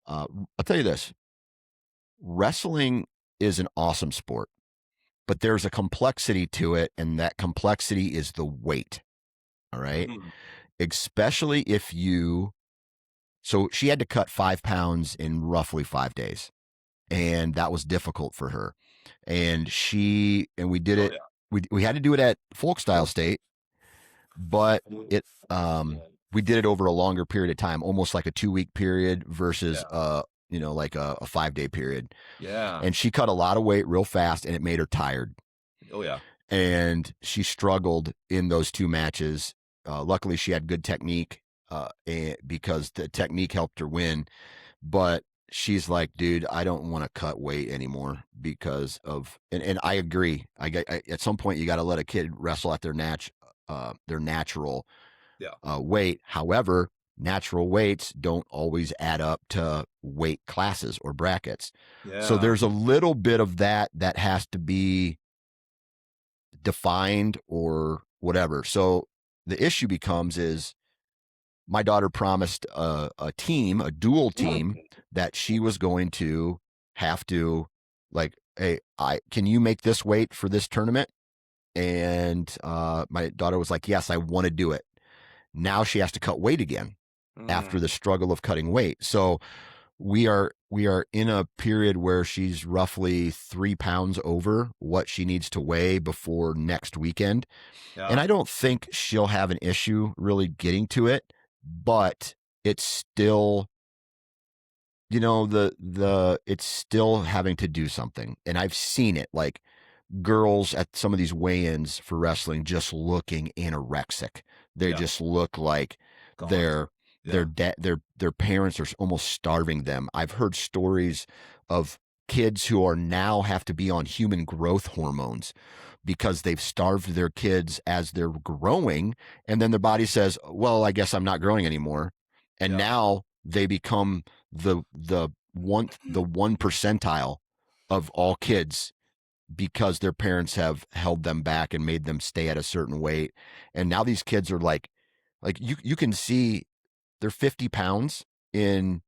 I'll tell you this: wrestling is an awesome sport, but there's a complexity to it, and that complexity is the weight. All right, Mhm. especially if you. So she had to cut 5 pounds in roughly 5 days, and that was difficult for her. And we did Oh it. We had to do it at folk style state, but it we did it over a longer period of time, almost like a 2 week period versus Yeah. like a 5 day period. Yeah. And she cut a lot of weight real fast, and it made her tired. Oh yeah. And she struggled in those 2 matches. Luckily, she had good technique, because the technique helped her win. But she's like, dude, I don't want to cut weight anymore because of, and I agree. At some point you got to let a kid wrestle at their natural Yeah. weight. However, natural weights don't always add up to weight classes or brackets. So Yeah. there's a little bit of that has to be defined or whatever. So the issue becomes is my daughter promised a dual team that she was going to have to, like, hey, I can you make this weight for this tournament? And my daughter was like, yes, I want to do it. Now she has to cut weight again after Mm, the struggle of cutting weight. So we are in a period where she's roughly 3 pounds over what she needs to weigh before next weekend. And yeah. I don't think she'll have an issue really getting to it, but it's still, it's still having to do something. And I've seen it, like girls at some of these weigh-ins for wrestling just looking anorexic. They Yeah. just look like Gaunt. their their Yeah. their parents are almost starving them. I've heard stories of kids who are now have to be on human growth hormones because they've starved their kids as they're growing, and then their body says, well, I guess I'm not growing anymore. And Yeah. now they become the one percentile of all kids because their parents have held them back and made them stay at a certain weight. And now these kids are like you can see they're 50 pounds in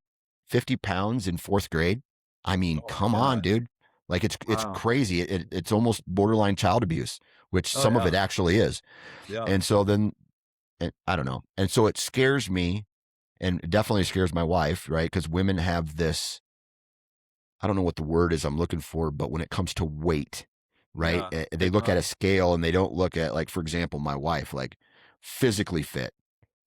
fourth grade. I mean, Oh my come on, God. dude. Like it's Wow. crazy. It's almost borderline child abuse, which Oh some of yeah. it actually is. Yeah. And so then, and I don't know. And so it scares me, and it definitely scares my wife, right? Because women have this, I don't know what the word is I'm looking for, but when it comes to weight, right? Yeah. They look Stigma. at a scale and they don't look at, like, for example, my wife, like physically fit,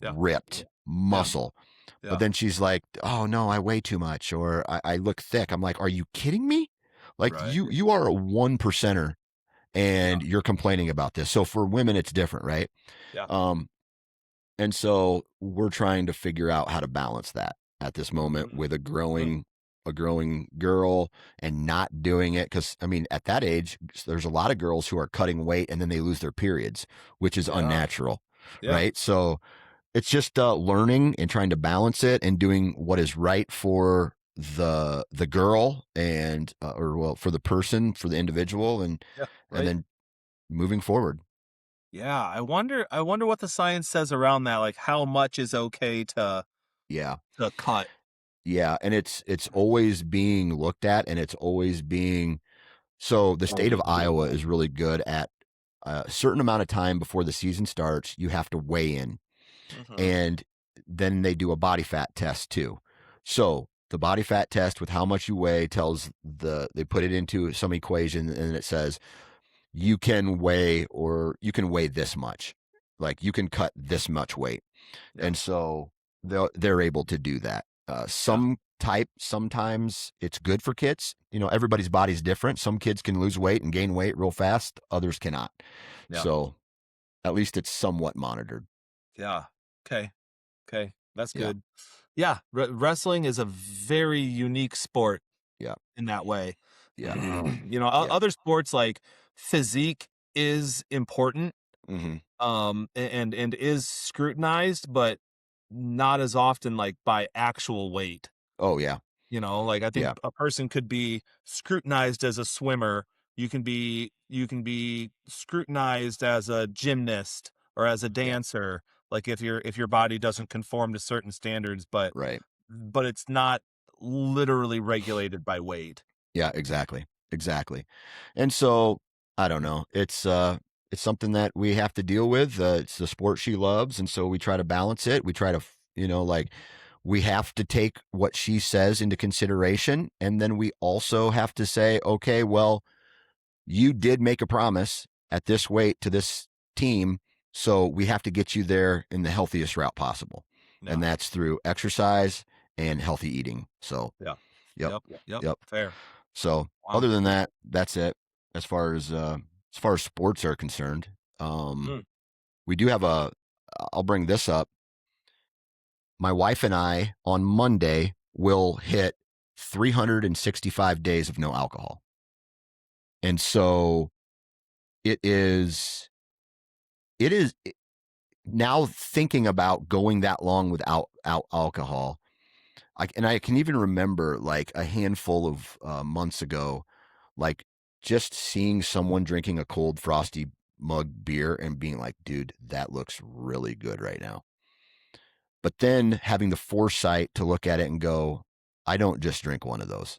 Yeah. ripped, Yeah. muscle. But Yeah. then she's like, oh no, I weigh too much, or I look thick. I'm like, are you kidding me? Like Right. you are a 1%er Yeah. and you're complaining about this. So for women, it's different, right? Yeah. Um, and so we're trying to figure out how to balance that at this moment Mm, with a mm, growing girl and not doing it, cuz I mean at that age there's a lot of girls who are cutting weight and then they lose their periods, which is yeah. unnatural, Yeah. right? So it's just learning and trying to balance it and doing what is right for the girl and or well for the person, for the individual, Yeah. and Right. then moving forward. Yeah. I wonder what the science says around that. Like how much is okay Yeah. to cut. Yeah, and it's always being looked at, and it's always being, so the state of Iowa is really good at a certain amount of time before the season starts, you have to weigh in, Mm-hmm. and then they do a body fat test too. So the body fat test with how much you weigh tells they put it into some equation and it says you can weigh this much. Like you can cut this much weight. Yeah. And so they're able to do that. Yeah. Sometimes it's good for kids. Everybody's body's different. Some kids can lose weight and gain weight real fast. Others cannot. Yeah. So at least it's somewhat monitored. Yeah. Okay. Okay. That's Yeah. good. Yeah. Wrestling is a very unique sport Yeah. in that way. Yeah. Yeah. Other sports like physique is important, Hmm. and is scrutinized, but not as often like by actual weight. Oh yeah. Like I think Yeah. a person could be scrutinized as a swimmer. You can be scrutinized as a gymnast or as a Yeah. dancer, like if your body doesn't conform to certain standards, but Right. but it's not literally regulated by weight. Yeah. Exactly. Exactly. And so I don't know. It's something that we have to deal with. It's the sport she loves, and so we try to balance it. We try to, like, we have to take what she says into consideration, and then we also have to say, okay, well, you did make a promise at this weight to this team, so we have to get you there in the healthiest route possible, and Yeah. that's through exercise and healthy eating. So, Yeah. yep, Yep. Yep. yep. Fair. So Wow. other than that, that's it as far as sports are concerned. Mm. We do have a. I'll bring this up. My wife and I on Monday will hit 365 days of no alcohol, and so it is. It is now thinking about going that long without alcohol. I can even remember like a handful of months ago, like just seeing someone drinking a cold frosty mug beer and being like, dude, that looks really good right now. But then having the foresight to look at it and go, I don't just drink one of those.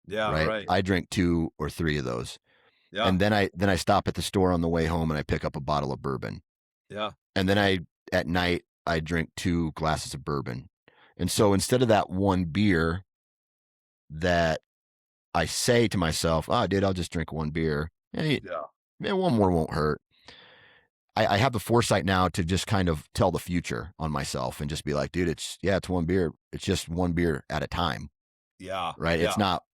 Yeah, right? right. I drink 2 or 3 of those. Yeah, And then I stop at the store on the way home and I pick up a bottle of bourbon. yeah, And then at night I drink 2 glasses of bourbon. And so instead of that one beer that I say to myself, "Oh, dude, I'll just drink one beer. Hey, yeah, one more won't hurt." I have the foresight now to just kind of tell the future on myself and just be like, dude, it's one beer. It's just one beer at a time, yeah, right? yeah,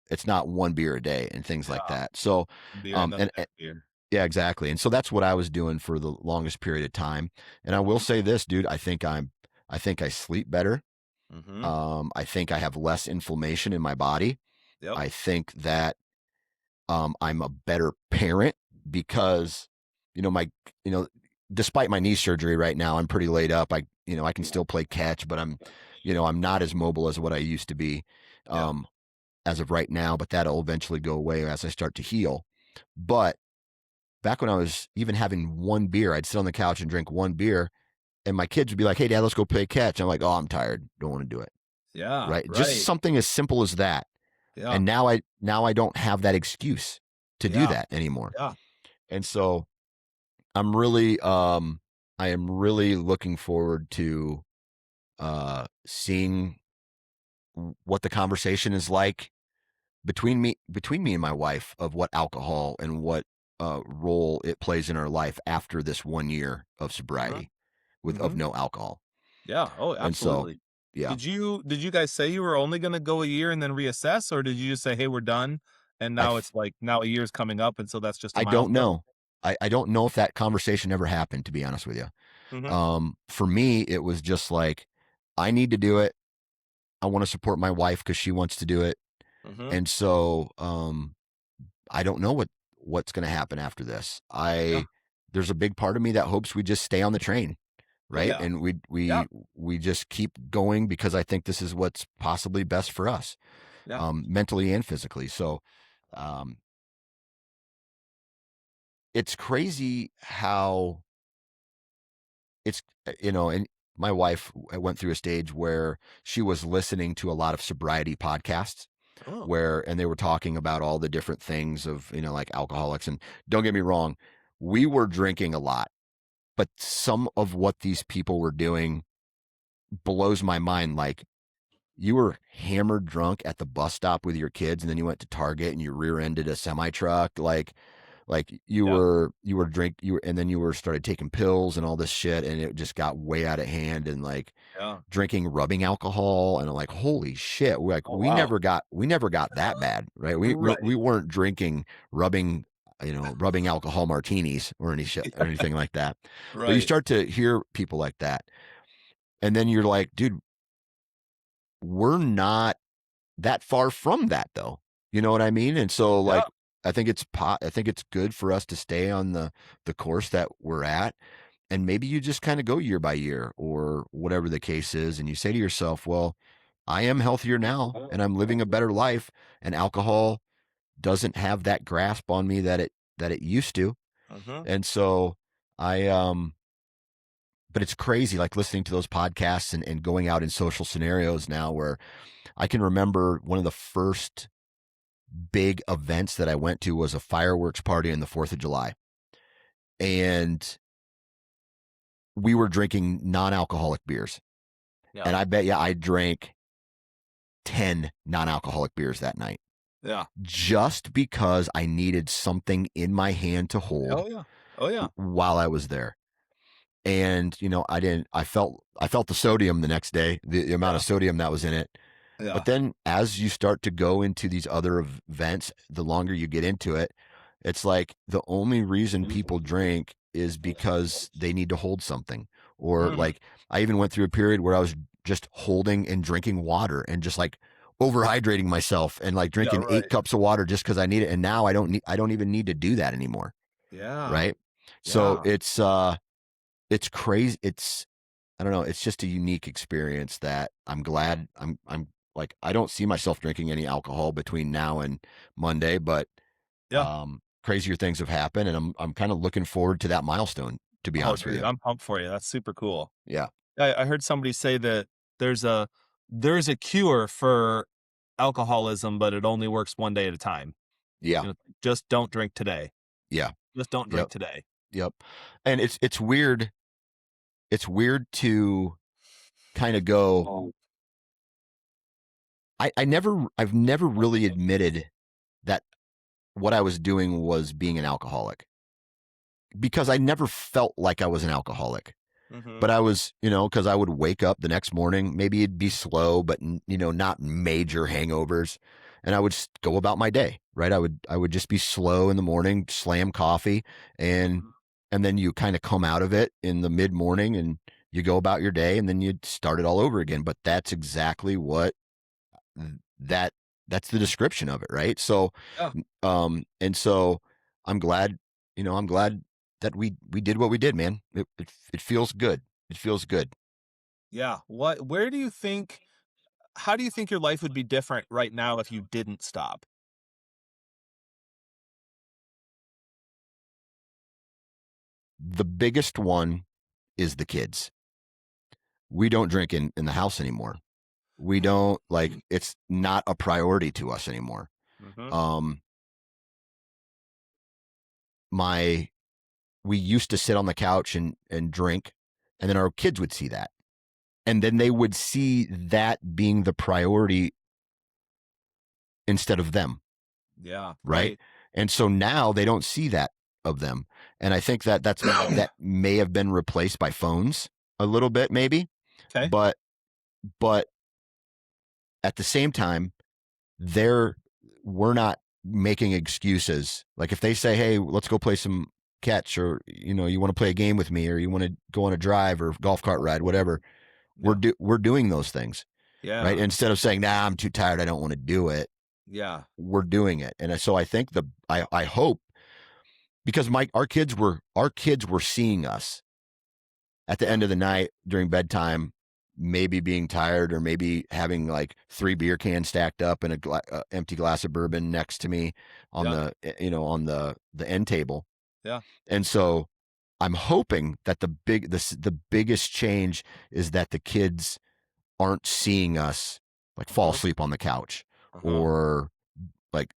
It's not one beer a day and things like yeah. that. So, Beer and then the and next beer. yeah, exactly. And so that's what I was doing for the longest period of time. And I will Mhm, say this, dude, I think I sleep better. mhm. I think I have less inflammation in my body. Yep. I think that I'm a better parent because, you know, my, you know, despite my knee surgery right now, I'm pretty laid up. I can still play catch, but I'm not as mobile as what I used to be, Yeah. um, as of right now. But that'll eventually go away as I start to heal. But back when I was even having one beer, I'd sit on the couch and drink one beer, and my kids would be like, "Hey, Dad, let's go play catch." I'm like, "Oh, I'm tired. Don't want to do it." Yeah, Right? Just right. something as simple as that. Yeah, And now I don't have that excuse to do yeah, that anymore. yeah. And so I'm really I am really looking forward to seeing what the conversation is like between me and my wife of what alcohol and what role it plays in our life after this 1 year of Uh-huh, sobriety with of mhm. no alcohol. Yeah, oh, And so absolutely. yeah. Did you guys say you were only gonna go a year and then reassess, or did you just say, "Hey, we're done," and I now f- it's like now a year's coming up, and so that's just a I don't milestone? know. I don't know if that conversation ever happened, to be honest with you. Mhm, For me, it was just like, I need to do it. I want to support my wife because she wants to do it. mhm. And so, I don't know what's going to happen after this. Yeah. There's a big part of me that hopes we just stay on the train, Oh, right? yeah. And we Yeah, we we just keep going because I think this is what's possibly best for us, yeah. mentally and physically. So, um, it's crazy how and my wife went through a stage where she was listening to a lot of sobriety podcasts Oh, and they were talking about all the different things of, like alcoholics. And don't get me wrong, we were drinking a lot, but some of what these people were doing blows my mind. Like, you were hammered drunk at the bus stop with your kids, and then you went to Target and you rear-ended a semi truck. Like yeah, and then you were started taking pills and all this shit, and it just got way out of hand. And like yeah. drinking rubbing alcohol, and I'm like, holy shit, Oh, we wow. never got that bad, right? We Right. weren't drinking rubbing rubbing alcohol martinis or any shit or anything like that. But you Right. start to hear people like that, and then you're like, dude, we're not that far from that though. You know what I mean? And so Yeah, like I think it's good for us to stay on the course that we're at, and maybe you just kind of go year by year or whatever the case is, and you say to yourself, well, I am healthier now and I'm living a better life, and alcohol doesn't have that grasp on me that it used to. mhm. And so I but it's crazy, like listening to those podcasts and going out in social scenarios now where I can remember one of the first big events that I went to was a fireworks party on the 4th of July. And we were drinking non-alcoholic beers. Yeah, And I bet you I drank 10 non-alcoholic beers that night yeah. just because I needed something in my hand to hold Oh, yeah. Oh, yeah. while I was there. And, I felt the sodium the next day, the amount Yeah, of sodium that was in it. But yeah. then as you start to go into these other events, the longer you get into it, it's like the only reason people drink is because they need to hold something. Or Mhm. like I even went through a period where I was just holding and drinking water and just like overhydrating myself and like Yeah, drinking 8 right. cups of water just because I need it. And now I don't even need to do that anymore. Yeah, Right. So yeah, it's crazy. I don't know. It's just a unique experience that I'm glad I'm like, I don't see myself drinking any alcohol between now and Monday, but yeah. crazier things have happened, and I'm kind of looking forward to that milestone, to be Oh, honest with dude, you. I'm pumped for you. That's super cool. Yeah. I heard somebody say that there's a there's a cure for alcoholism, but it only works one day at a time. Yeah. You know, just don't drink today. Yeah. Just don't Yep. drink today. Yep. And it's weird. It's weird to kind of go, I've never really admitted that what I was doing was being an alcoholic, because I never felt like I was an alcoholic. Mm-hmm. But I was, because I would wake up the next morning, maybe it'd be slow, but not major hangovers, and I would go about my day, right? I would just be slow in the morning, slam coffee, and and then you kind of come out of it in the mid morning, and you go about your day, and then you start it all over again. But that's exactly what that that's the description of it, right? So, Yeah. and so I'm glad, I'm glad that we did what we did, man. It feels good. It feels good. Yeah. How do you think your life would be different right now if you didn't stop? The biggest one is the kids. We don't drink in the house anymore. We don't, like, it's not a priority to us anymore. Mm-hmm. Um, my we used to sit on the couch and drink, and then our kids would see that, and then they would see that being the priority instead of them, Yeah. right? Right. And so now they don't see that of them, and I think that may have been replaced by phones a little bit, maybe, Okay. but but at the same time, they're we're not making excuses. Like if they say, "Hey, let's go play some catch," or you want to play a game with me, or you want to go on a drive or golf cart ride, whatever, Yeah. we're doing those things, right? Yeah. Instead of saying, "Nah, I'm too tired, I don't want to do it," Yeah. we're doing it. And so I think I hope, because our kids were seeing us at the Yeah. end of the night during bedtime, maybe being tired, or maybe having like 3 beer cans stacked up and a empty glass of bourbon next to me on Yeah. the end table. Yeah. And so I'm hoping that the biggest change is that the kids aren't seeing us like fall Uh-huh. asleep on the couch, Uh-huh. or like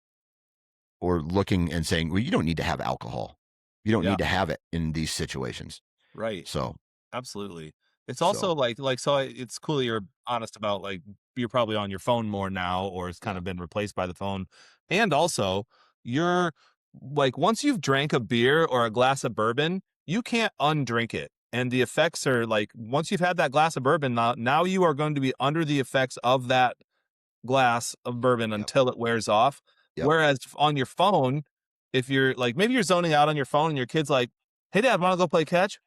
or looking and saying, well, you don't need to have alcohol, you don't Yeah. need to have it in these situations. Right. so Absolutely. It's so also it's cool that you're honest about, like, you're probably on your phone more now, or it's kind yeah. of been replaced by the phone. And also, you're like, once you've drank a beer or a glass of bourbon, you can't undrink it. And the effects are like, once you've had that glass of bourbon, now you are going to be under the effects of that glass of bourbon Yep. until it wears off. Yep. Whereas on your phone, if you're like, maybe you're zoning out on your phone and your kid's like, "Hey dad, want to go play catch?"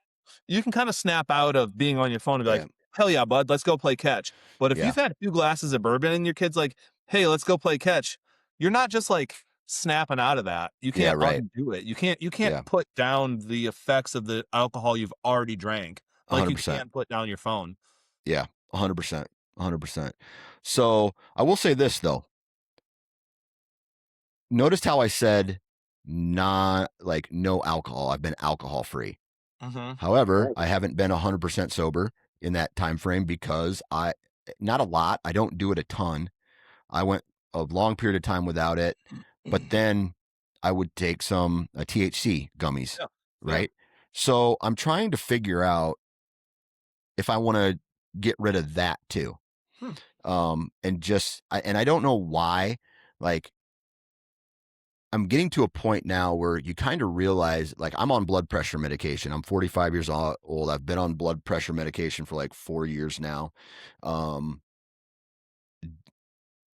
You can kind of snap out of being on your phone and be like, Yeah. "Hell yeah, bud, let's go play catch." But if Yeah. you've had 2 glasses of bourbon and your kid's like, "Hey, let's go play catch," you're not just like snapping out of that. You Yeah. can't Right. undo it. You can't Yeah. put down the effects of the alcohol you've already drank like you 100%. can put down your phone. Yeah. 100%. 100%. So I will say this though. Noticed how I said not like no alcohol. I've been alcohol free. Mhm. However, I haven't been 100% sober in that time frame, because not a lot. I don't do it a ton. I went a long period of time without it, but then I would take some THC gummies, Yeah. Yeah. right? So I'm trying to figure out if I want to get rid of that too. Hmm. And I don't know why. Like, I'm getting to a point now where you kind of realize, like, I'm on blood pressure medication. I'm 45 years old. I've been on blood pressure medication for like 4 years now. Um,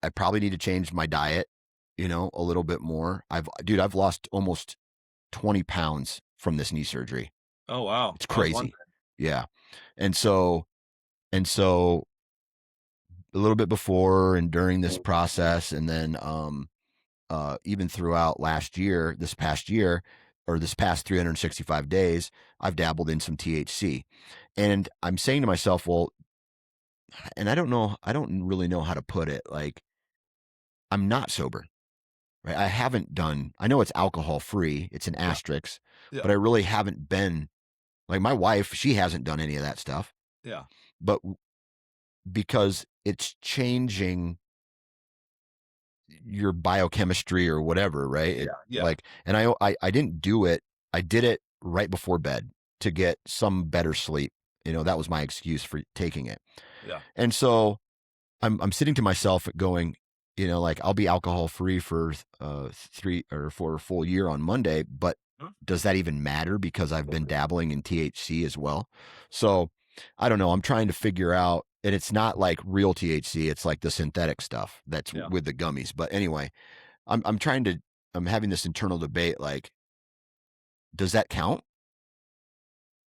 I probably need to change my diet, a little bit more. I've lost almost 20 pounds from this knee surgery. Oh, wow. It's I was crazy. wondering. Yeah. And so a little bit before and during this process, and then even throughout this past year, or this past 365 days, I've dabbled in some THC. And I'm saying to myself, well, and I don't really know how to put it. Like, I'm not sober, right? I know it's alcohol free, it's an Yeah. asterisk, Yeah. but I really haven't been, like, my wife, she hasn't done any of that stuff. Yeah. But because it's changing your biochemistry or whatever, right? Yeah. Like, and I didn't do it. I did it right before bed to get some better sleep. That was my excuse for taking it. Yeah. And so I'm sitting to myself going, like I'll be alcohol free for 3 or 4 full year on Monday, but Huh? does that even matter because I've been dabbling in THC as well? So I don't know. I'm trying to figure out, and it's not like real THC. It's like the synthetic stuff that's Yeah. with the gummies. But anyway, I'm having this internal debate. Like, does that count?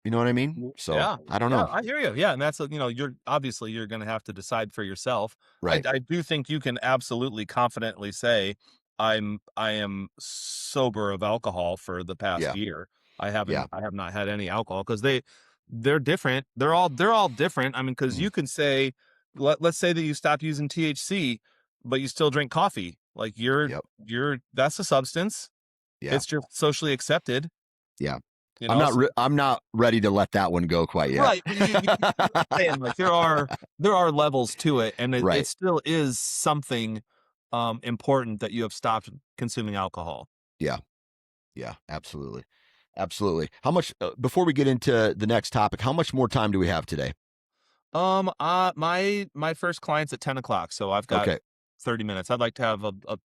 You know what I mean? So Yeah, I don't yeah, know. I hear you. Yeah, and that's you're obviously you're going to have to decide for yourself. Right. I do think you can absolutely confidently say I am sober of alcohol for the past Yeah. year. Yeah. I have not had any alcohol because they're different. They're all different. I mean, because Mm, you can say let's say that you stop using THC, but you still drink coffee. Like yep. that's a substance. Yeah. It's just socially accepted. Yeah. You know, so I'm not ready to let that one go quite yet. right, but you understand, like, there are levels to it, and it Right. still is something, important that you have stopped consuming alcohol. Yeah. Yeah. Absolutely. Absolutely. How much, before we get into the next topic, how much more time do we have today? My first client's at 10 o'clock, so I've got Okay. 30 minutes. I'd like to have a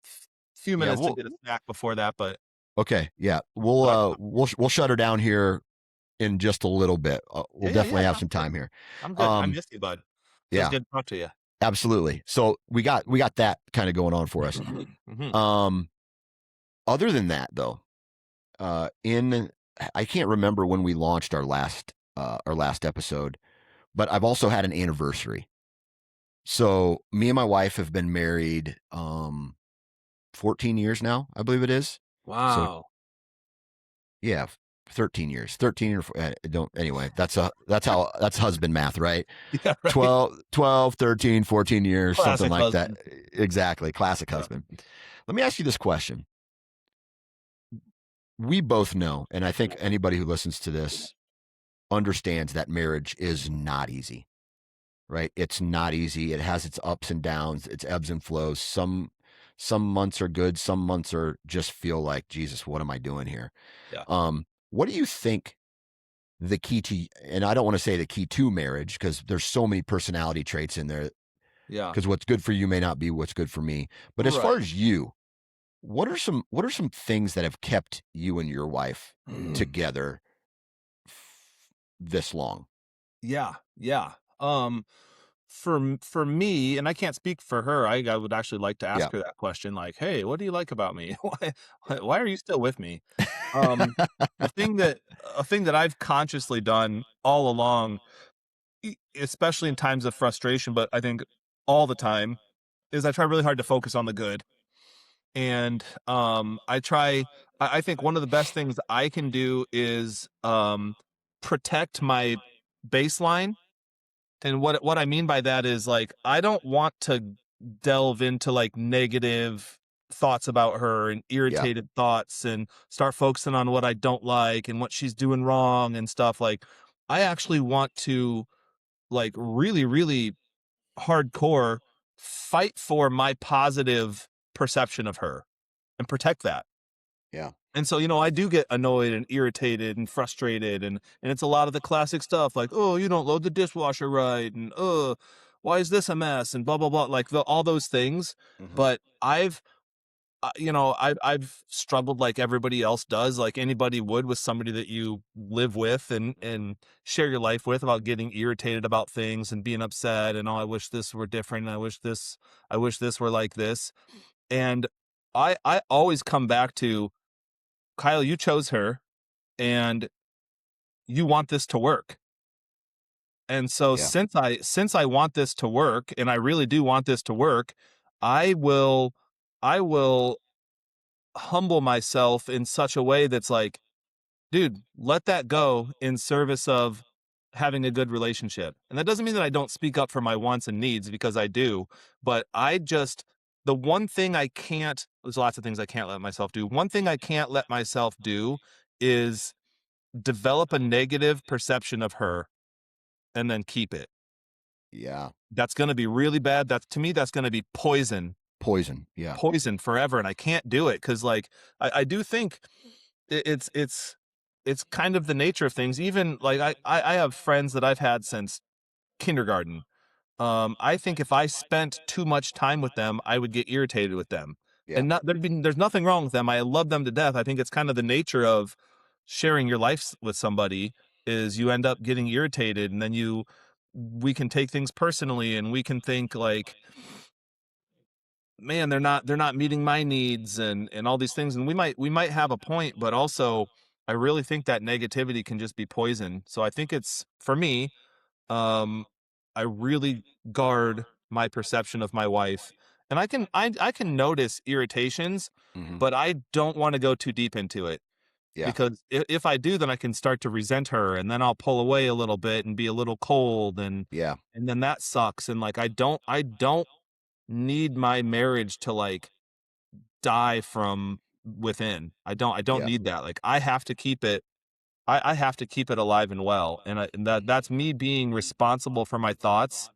few Yeah. minutes to get a snack before that, Okay. Yeah. but I We'll shut her down here in just a little bit. We'll yeah, definitely have sounds some good. time here. I'm good. I Um, missed you, bud. Feels yeah, good to talk to you. absolutely. So we got that kind of going on for us. Mhm. Um, Other than that though, in I can't remember when we launched our last episode, but I've also had an anniversary. So me and my wife have been married 14 years now, I believe it is. So Wow. yeah, 13 years. 13 or don't anyway, that's husband math, right? Yeah, right. 13, 14 years, something Classic like that. husband. Exactly, classic Yeah. husband. Let me ask you this question. We both know, and I think anybody who listens to this understands that marriage is not easy, right? It's not easy. It has its ups and downs, its ebbs and flows. Some months are good, some months are just feel like, Jesus, what am I doing here? Yeah. What do you think the key to, and I don't want to say the key to marriage because there's so many personality traits in there, Yeah. because what's good for you may not be what's good for me. But as far Right. as you, what are some things that have kept you and your wife together this long? Yeah, yeah. For me, and I can't speak for her. I would actually like to Yeah. ask her that question, like, "Hey, what do you like about me? Why are you still with me?" Um, the thing that a thing that I've consciously done all along, especially in times of frustration, but I think all the time, is I try really hard to focus on the good. And I think one of the best things I can do is protect my baseline. And what I mean by that is, like, I don't want to delve into like negative thoughts about her and Yeah. irritated thoughts and start focusing on what I don't like and what she's doing wrong and stuff. Like, I actually want to, like, really, really hardcore fight for my positive perception of her and protect that. Yeah. And so, I do get annoyed and irritated and frustrated, and it's a lot of the classic stuff like, "Oh, you don't load the dishwasher right," and why is this a mess?" and blah blah blah, like all those things. Hmm. But I've struggled like everybody else does, like anybody would, with somebody that you live with and share your life with, about getting irritated about things and being upset and, "Oh, I wish this were different, and I wish this were like this." And I always come back to, Kyle, you chose her and you want this to work. And so Yeah. since I want this to work, and I really do want this to work, I will humble myself in such a way that's like, dude, let that go in service of having a good relationship. And that doesn't mean that I don't speak up for my wants and needs, because I do, but the one thing I can't, there's lots of things I can't let myself do. One thing I can't let myself do is develop a negative perception of her and then keep it. Yeah. That's going to be really bad. To me, that's going to be poison Poison. Yeah. poison forever, and I can't do it because like I do think it's kind of the nature of things. Even like I have friends that I've had since kindergarten. I think if I spent too much time with them, I would get irritated with them. Yeah. And there's nothing wrong with them. I love them to death. I think it's kind of the nature of sharing your life with somebody is you end up getting irritated, and then we can take things personally, and we can think like, man, they're not meeting my needs and all these things. And we might have a point, but also I really think that negativity can just be poison. So I think it's for me, um, I really guard my perception of my wife. And I can notice irritations, Hmm. but I don't want to go too deep into it Yeah. because if I do, then I can start to resent her, and then I'll pull away a little bit and be a little cold, Yeah. and then that sucks. And like I don't need my marriage to like die from within. I don't Yeah. need that. Like I have to keep it I have to keep it alive and well. And that's me being responsible for my thoughts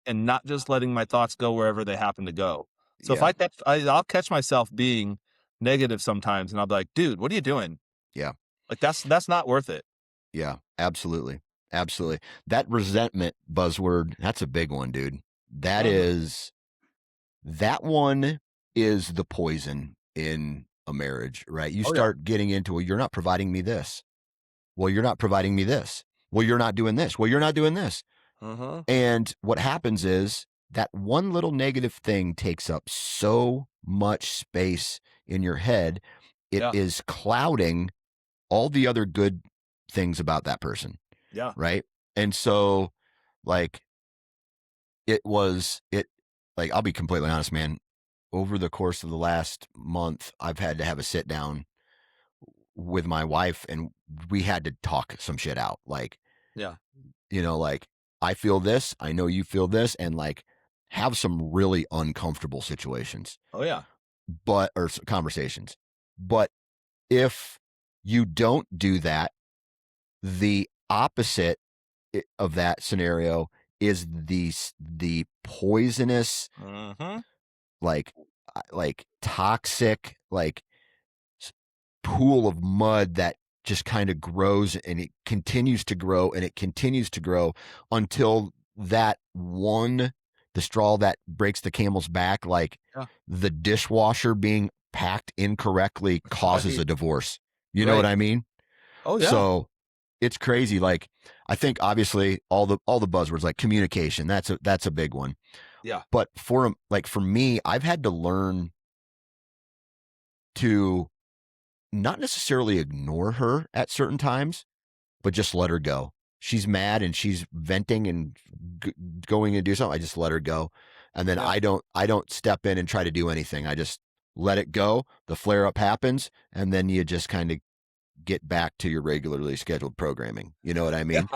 and not just letting my thoughts go wherever they happen to go. So if Yeah. I'll catch myself being negative sometimes, and I'll be like, dude, what are you doing? Yeah. Like that's not worth it. Yeah. Absolutely. Absolutely. That resentment buzzword, that's a big one, dude. That Mhm. is, that one is the poison in a marriage, right? You Oh yeah. start getting into, well, you're not providing me this. Well, you're not providing me this. Well, you're not doing this. Well, you're not doing this. Uh-huh. And what happens is that one little negative thing takes up so much space in your head, it Yeah. is clouding all the other good things about that person, Yeah. right? And so, like, it was, it, like, I'll be completely honest, man. Over the course of the last month, I've had to have a sit down with my wife and we had to talk some shit out. Like, Yeah. like, I feel this, I know you feel this, and like have some really uncomfortable situations, Oh yeah. or conversations. But if you don't do that, the opposite of that scenario is the poisonous, Uh-huh. like, toxic, like pool of mud that just kind of grows and it continues to grow and it continues to grow until that one, the straw that breaks the camel's back, like Yeah. the dishwasher being packed incorrectly causes Right. a divorce. You know what Right. I mean? Oh yeah. So it's crazy. Like, I think obviously all the buzzwords like communication, that's a big one. Yeah. But for me, I've had to learn to not necessarily ignore her at certain times, but just let her go. She's mad and she's venting and going to do something. I just let her go. And then Yeah. I don't step in and try to do anything. I just let it go. The flare up happens. And then you just kind of get back to your regularly scheduled programming. You know what I Yeah. mean?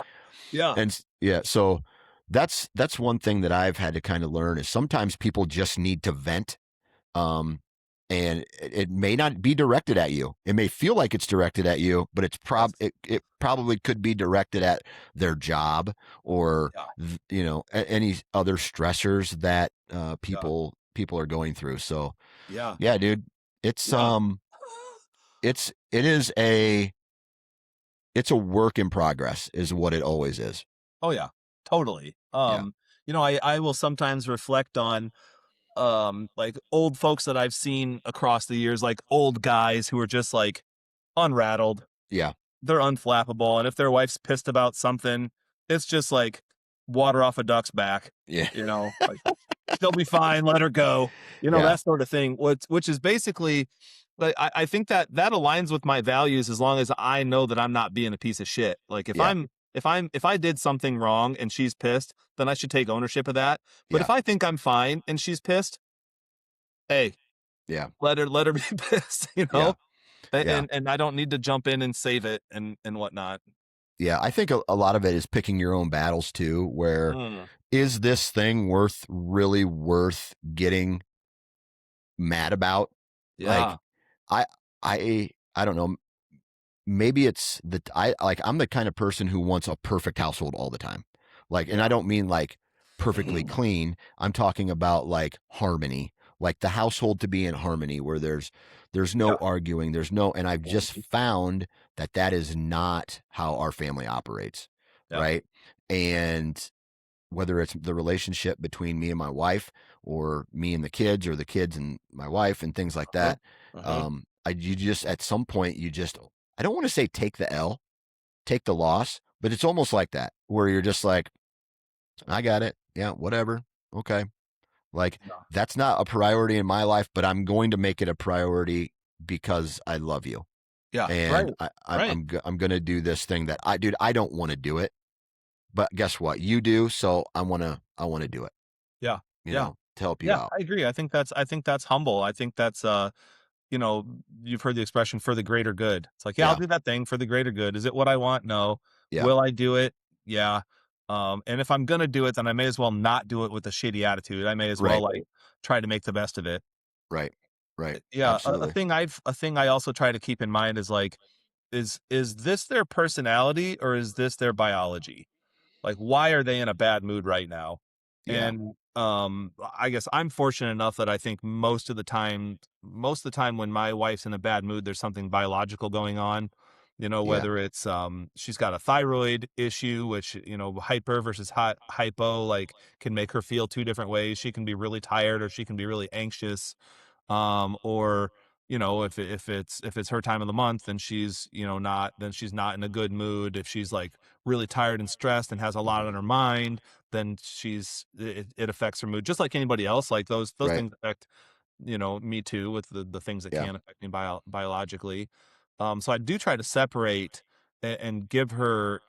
Yeah. And yeah, so that's one thing that I've had to kind of learn is sometimes people just need to vent. Um, and it may not be directed at you. It may feel like it's directed at you, but Yes. it probably could be directed at their job or Yeah. any other stressors that Yeah. people are going through. So Yeah. yeah, dude, it's Yeah. it is it's a work in progress, is what it always is. Oh yeah. Totally. Yeah, I will sometimes reflect on like old folks that I've seen across the years, like old guys who are just like unrattled. yeah, They're unflappable, and if their wife's pissed about something, it's just like water off a duck's back. yeah, Like she'll be fine, let her go. yeah, That sort of thing. Which is basically like I think that aligns with my values as long as I know that I'm not being a piece of shit. Like yeah, if I did something wrong and she's pissed, then I should take ownership of that. But yeah, if I think I'm fine and she's pissed, hey, yeah, let her be pissed, yeah, yeah. and I don't need to jump in and save it and whatnot. Yeah, I think a lot of it is picking your own battles too, where Mm, is this thing really worth getting mad about? yeah, Like, I I don't know. Maybe it's that I'm the kind of person who wants a perfect household all the time. Like, and I yeah, don't mean like perfectly clean. I'm talking about like harmony, like the household to be in harmony, where there's no Yeah. arguing, there's no, and I've just found that that is not how our family operates, Yeah. right? And whether it's the relationship between me and my wife, or me and the kids, or the kids and my wife, and things like Uh-huh. that, Uh-huh. you just, at some point, you just, I don't want to say take the L, take the loss, but it's almost like that, where you're just like, I got it, yeah, whatever, okay. Like, Yeah. that's not a priority in my life, but I'm going to make it a priority because I love you. Yeah. Right. And Right. I'm going to do this thing that dude, I don't want to do it, but guess what? You do. So I want to do it, Yeah. you Yeah. know, to help you Yeah. out. I agree. I think that's humble. I think that's you know, you've heard the expression for the greater good. It's like, yeah, I'll Yeah. do that thing for the greater good. Is it what I want? No. Yeah. Will I do it? Yeah. And if I'm gonna do it, then I may as well not do it with a shitty attitude. I may as well Right. like try to make the best of it. Right. Right. Yeah. Absolutely. A thing I also try to keep in mind is like, is this their personality or is this their biology? Like, why are they in a bad mood right now? Yeah. And I guess I'm fortunate enough that I think most of the time when my wife's in a bad mood, there's something biological going on. You know, Yeah. whether it's she's got a thyroid issue, which, hyper versus hypo, like, can make her feel two different ways. She can be really tired or she can be really anxious, or if it's her time of the month and she's not in a good mood. If she's like really tired and stressed and has a lot Mhm. on her mind, then it affects her mood just like anybody else. Like those Right. things affect, me too, with the things that Yeah. can affect me biologically. So I do try to separate and give her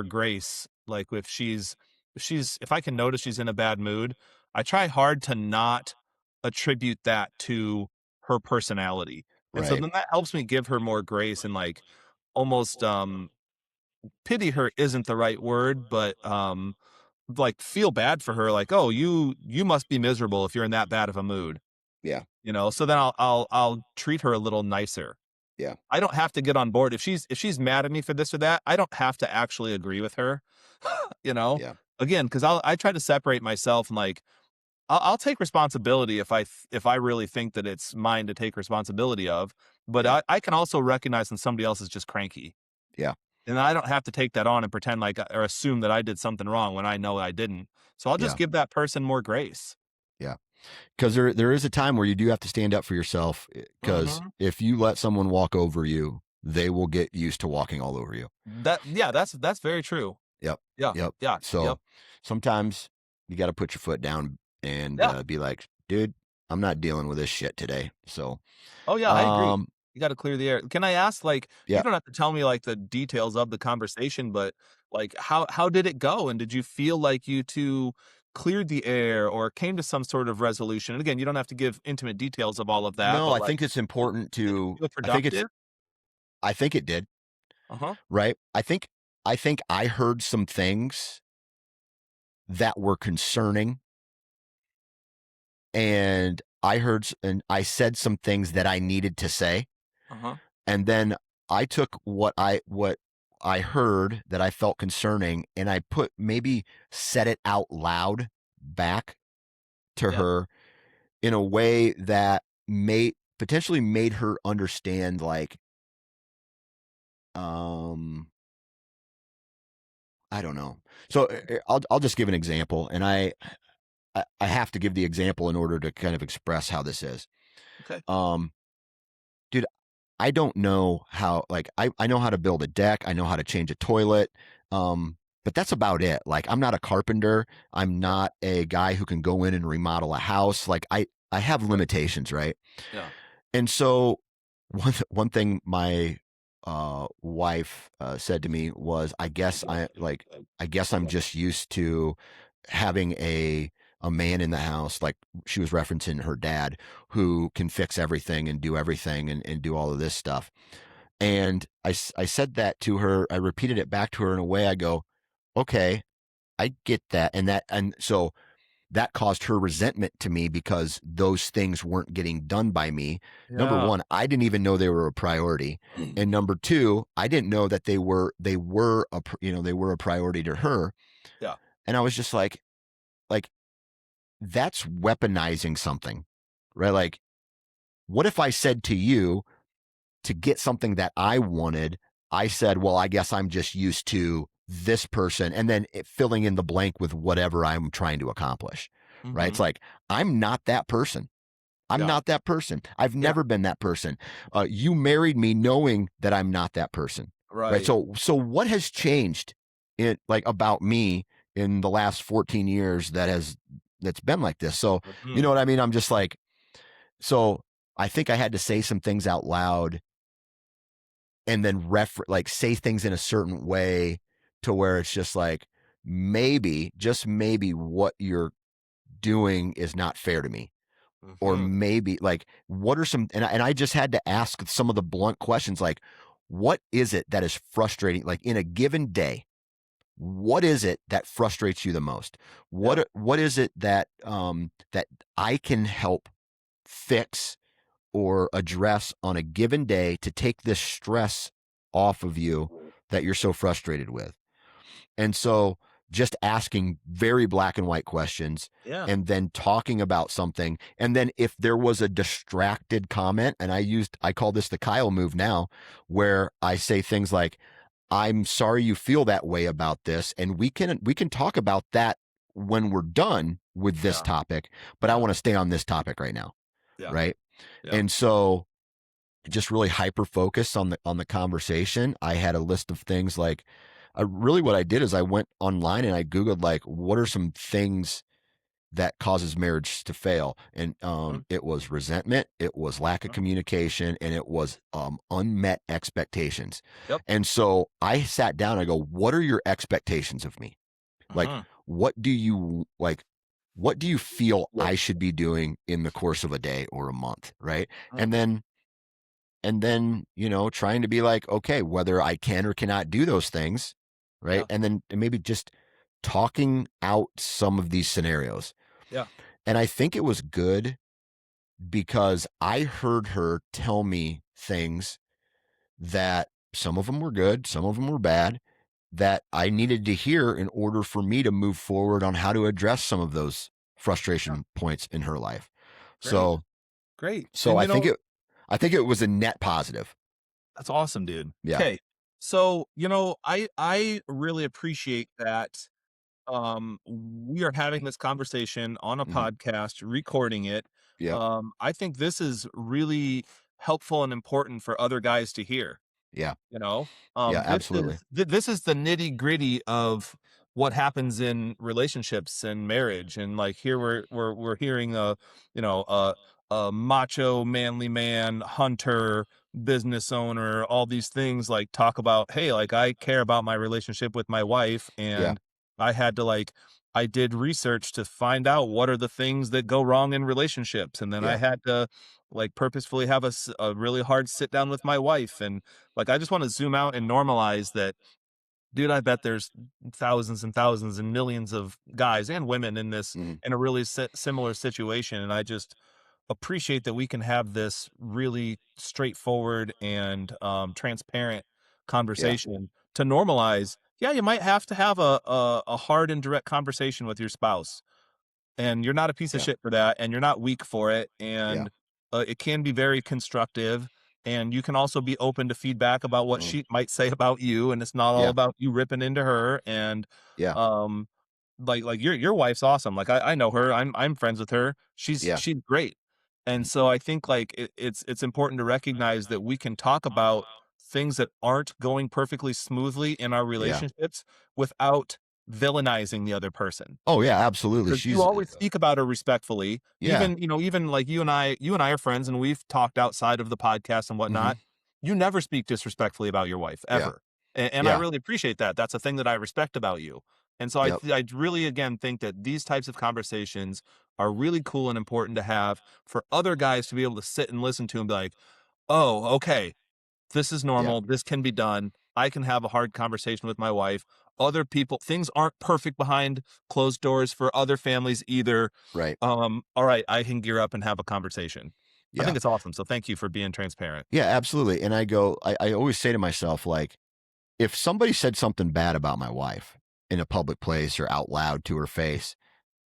grace. Like if I can notice she's in a bad mood, I try hard to not attribute that to her personality. And so Right. then that helps me give her more grace and like almost pity her isn't the right word, but like feel bad for her, like, oh, you must be miserable if you're in that bad of a mood. Yeah. So then I'll treat her a little nicer. Yeah. I don't have to get on board. If she's mad at me for this or that, I don't have to actually agree with her. you know Yeah. Again, because I try to separate myself and like I'll take responsibility if I really think that it's mine to take responsibility of, but Yeah. I can also recognize when somebody else is just cranky, Yeah. and I don't have to take that on and pretend like or assume that I did something wrong when I know I didn't. So I'll just Yeah. give that person more grace. Yeah. Because there is a time where you do have to stand up for yourself. Because Mhm. if you let someone walk over you, they will get used to walking all over you. Yeah, that's very true. Yep. Yeah, Yep. yeah, yep, So sometimes you got to put your foot down and yeah. be like, dude, I'm not dealing with this shit today. So, Oh, yeah, I agree. um, You gotta clear the air. Can I ask, like, you yeah. don't have to tell me, like, the details of the conversation, but, like, how did it go? And did you feel like you 2 cleared the air or came to some sort of resolution? And again, you don't have to give intimate details of all of that, No, but, I like, think it's important did it to, feel productive? I think it did, Uh-huh, right? I think I heard some things that were concerning, and and I said some things that I needed to say. uh-huh, And then I took what I heard that I felt concerning, and I maybe said it out loud back to yeah, her in a way that potentially made her understand, like, um I don't know. So I'll just give an example, and I have to give the example in order to kind of express how this is. okay, Um dude, I don't know how, like, I know how to build a deck, I know how to change a toilet, but that's about it. Like, I'm not a carpenter, I'm yeah, not a guy who can go in and remodel a house. Like, I have limitations, right? yeah, And so one thing my wife said to me was, I guess I'm just used to having a man in the house, like, she was referencing her dad, who can fix everything and do everything and do all of this stuff. And I said that to her. I repeated it back to her in a way. I go, okay, I get that. And so that caused her resentment to me because those things weren't getting done by me. Number yeah, one, I didn't even know they were a priority. And number two, I didn't know that they were a priority to her. yeah, And I was just like, that's weaponizing something. right? Like, what if I said to you, to get something that I wanted, I said, well, I guess I'm just used to this person, and then filling in the blank with whatever I'm trying to accomplish, right? It's Mhm. like, I'm not that person. I'm Yeah. not that person. I've Yeah. never been that person. You married me knowing that I'm not that person, right? Right. So what has changed like about me in the last 14 years that's been like this? So you know Mhm. what I mean? I'm just like, so I think I had to say some things out loud and then like say things in a certain way to where it's just like, maybe, just maybe, what you're doing is not fair to me. Or Mhm. maybe, like, what are some, and I just had to ask some of the blunt questions, like, what is it that is frustrating, like, in a given day? What is it that frustrates you the most? Yeah. What is it that that I can help fix or address on a given day to take this stress off of you that you're so frustrated with? And so just asking very black and white questions Yeah. and then talking about something. And then if there was a distracted comment, and I call this the Kyle move now, where I say things like, I'm sorry you feel that way about this. And we can talk about that when we're done with this Yeah. topic, but I Yeah. want to stay on this topic right now. Yeah. Right. Yeah. And so just really hyper focus on the conversation. I had a list of things like, really what I did is I went online and I Googled, like, what are some things that causes marriage to fail? And Mhm. it was resentment, it was lack of Mhm. communication, and it was unmet expectations. Yep. And so I sat down, I go, what are your expectations of me? Like, Mhm. what do you like? What do you feel I should be doing in the course of a day or a month? Right. Mhm. And then trying to be like, okay, whether I can or cannot do those things, right? Yeah. And then maybe just talking out some of these scenarios. Yeah. And I think it was good because I heard her tell me things that some of them were good, some of them were bad, that I needed to hear in order for me to move forward on how to address some of those Yeah. frustration points in her life. Great. So, Great. so And I think it was a net positive. that's awesome, dude. Yeah. Okay. So, I really appreciate that we are having this conversation on a Hmm. podcast, recording it. Yep. I think this is really helpful and important for other guys to hear. Yeah. You know, Yeah, this absolutely. is this is the nitty-gritty of what happens in relationships and marriage, and, like, here we're hearing a macho manly man, hunter, business owner, all these things, like, talk about, hey, like, I care about my relationship with my wife, Yeah. and I had to, like, I did research to find out what are the things that go wrong in relationships, and then I Yeah. had to, like, purposefully have a really hard sit down with my wife, and, like, I just wanna zoom out and normalize that, dude, I bet there's thousands and thousands and millions of guys and women Mhm. in a really similar situation, and I just appreciate that we can have this really straightforward and, transparent Yeah. conversation to normalize, yeah, you might have to have a hard and direct conversation with your spouse, and you're not a piece of Yeah. shit for that, and you're not weak for it, Yeah. and it can be very constructive, and you can also be open to feedback about what Mhm. she might say about you, and it's not all Yeah. about you ripping into her, and Yeah. um like your wife's awesome. Like, I know her, I'm friends with her, Yeah. she's great, and Mhm. so I think, like, it's important to recognize that we can talk about things that aren't going perfectly smoothly in our Yeah. relationships without villainizing the other person. Oh, yeah, absolutely. Because you She's always speak about her respectfully, yeah. even like you and I are friends, and we've talked outside of the podcast and Mhm. whatnot. You never speak disrespectfully about your wife, Yeah. ever, and I Yeah. really appreciate that. That's a thing that I respect about you, and so Yep. I really, again, think that these types of conversations are really cool and important to have for other guys to be able to sit and listen to and be like, "Oh, okay, this is Yeah. normal. This can be done. I can have a hard conversation with my wife. Other people, things aren't perfect behind closed doors for other families either. Right. All right, I can gear up and have a conversation." I Yeah. think it's awesome. So thank you for being transparent. Yeah, absolutely. And I always say to myself, like, if somebody said something bad about my wife in a public place or out loud to her face,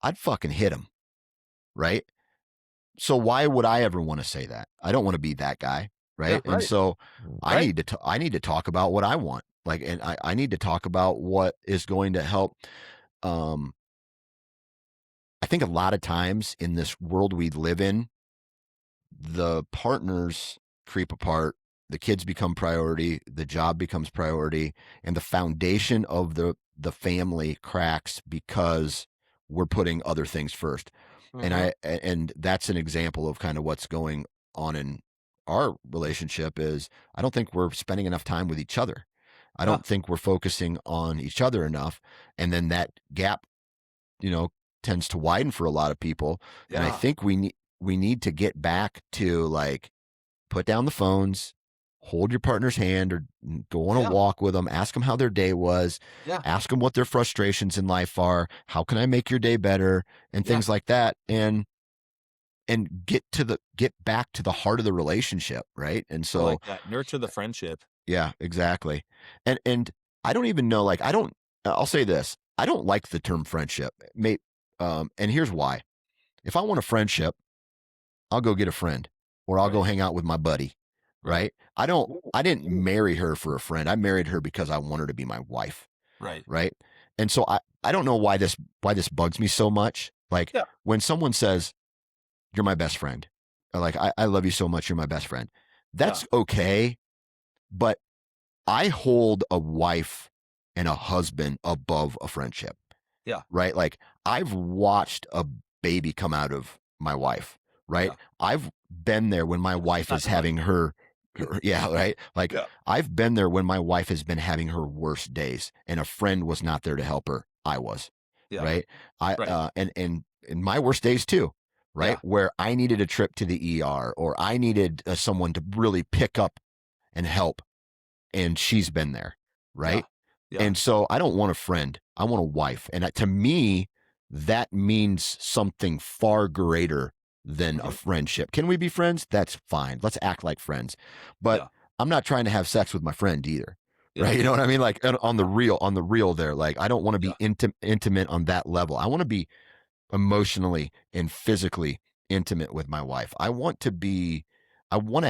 I'd fucking hit him, right? So why would I ever want to say that? I don't want to be that guy, Yeah, right? And right, so right. I need to talk about what I want. Like, and I need to talk about what is going to help. Um, I think a lot of times in this world we live in, the partners creep apart, the kids become priority, the job becomes priority, and the foundation of the family cracks because we're putting other things first. Mm-hmm. And that's an example of kind of what's going on in our relationship is I don't think we're spending enough time with each other. I Yeah, don't think we're focusing on each other enough, and then that gap, you know, tends to widen for a lot of people. And I yeah, think we need to get back to like put down the phones, hold your partner's hand or go on a yeah, walk with them, ask them how their day was, yeah, ask them what their frustrations in life are, how can I make your day better and yeah. things like that and get back to the heart of the relationship, right? And I so like that. Nurture the friendship. yeah, exactly. And I don't even know like I don't I'll say this. I don't like the term friendship. And here's why. If I want a friendship, I'll go get a friend or I'll go Right, hang out with my buddy, right, right? I didn't marry her for a friend. I married her because I want her to be my wife, right. right? And so I don't know why this bugs me so much. Like Yeah, when someone says, "You're my best friend," or like I love you so much, you're my best friend. yeah, That's okay, but I hold a wife and a husband above a friendship, yeah, right? Like I've watched a baby come out of my wife, right? yeah. I've been there when my She's wife not is to blame. having yeah, right? Like Yeah, I've been there when my wife has been having her worst days and a friend was not there to help her. I was, yeah, right? I right. and in my worst days too, right? Yeah, Where I needed a trip to the ER or I needed someone to really pick up and help and she's been there, yeah, right? yeah. And so I don't want a friend. I want a wife. And to me, that means something far greater than a Mhm. friendship. Can we be friends? That's fine. Let's act like friends. But Yeah, I'm not trying to have sex with my friend either. yeah, Right? You know what I mean? Like on the real there. Like I don't want to yeah. be intimate on that level. I want to be emotionally and physically intimate with my wife. I want to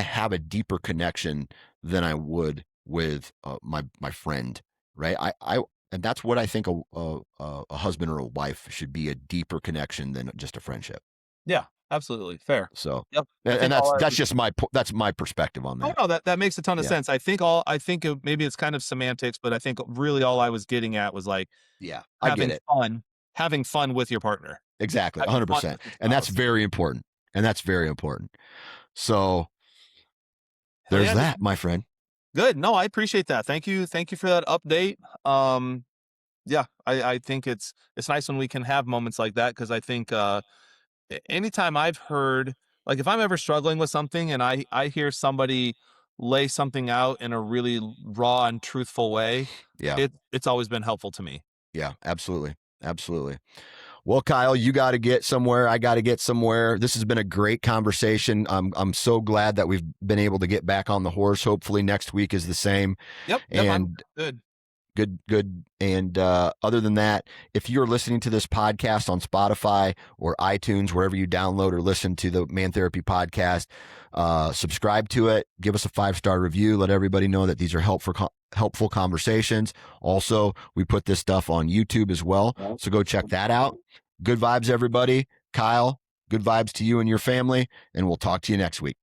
have a deeper connection than I would with my friend, right? And that's what I think a husband or a wife should be, a deeper connection than just a friendship. Yeah, absolutely. Fair. So, Yep. I and think all I that's just that's my perspective on Oh that. no, that makes a ton of Yeah. sense. I think maybe it's kind of semantics, but I think really all I was getting at was like Yeah. I get having it. fun, having fun with your partner, Exactly. having fun 100%. with your And that's spouse. very important. And that's very important. So, Hell there's yeah, dude. that, my friend. Good. No, I appreciate that. Thank you for that update. Yeah, I think it's nice when we can have moments like that because I think anytime I've heard like if I'm ever struggling with something and I hear somebody lay something out in a really raw and truthful way, Yeah. it's always been helpful to me. Yeah, absolutely. Absolutely. Well, Kyle, you got to get somewhere. I got to get somewhere. This has been a great conversation. I'm so glad that we've been able to get back on the horse. Hopefully next week is the same. Yep, yep, I'm And good. good. And other than that, if you're listening to this podcast on Spotify or iTunes, wherever you download or listen to the Man Therapy podcast, subscribe to it. Give us a 5-star review. Let everybody know that these are helpful conversations. Also, we put this stuff on YouTube as well, so go check that out. Good vibes, everybody. Kyle, good vibes to you and your family, and we'll talk to you next week.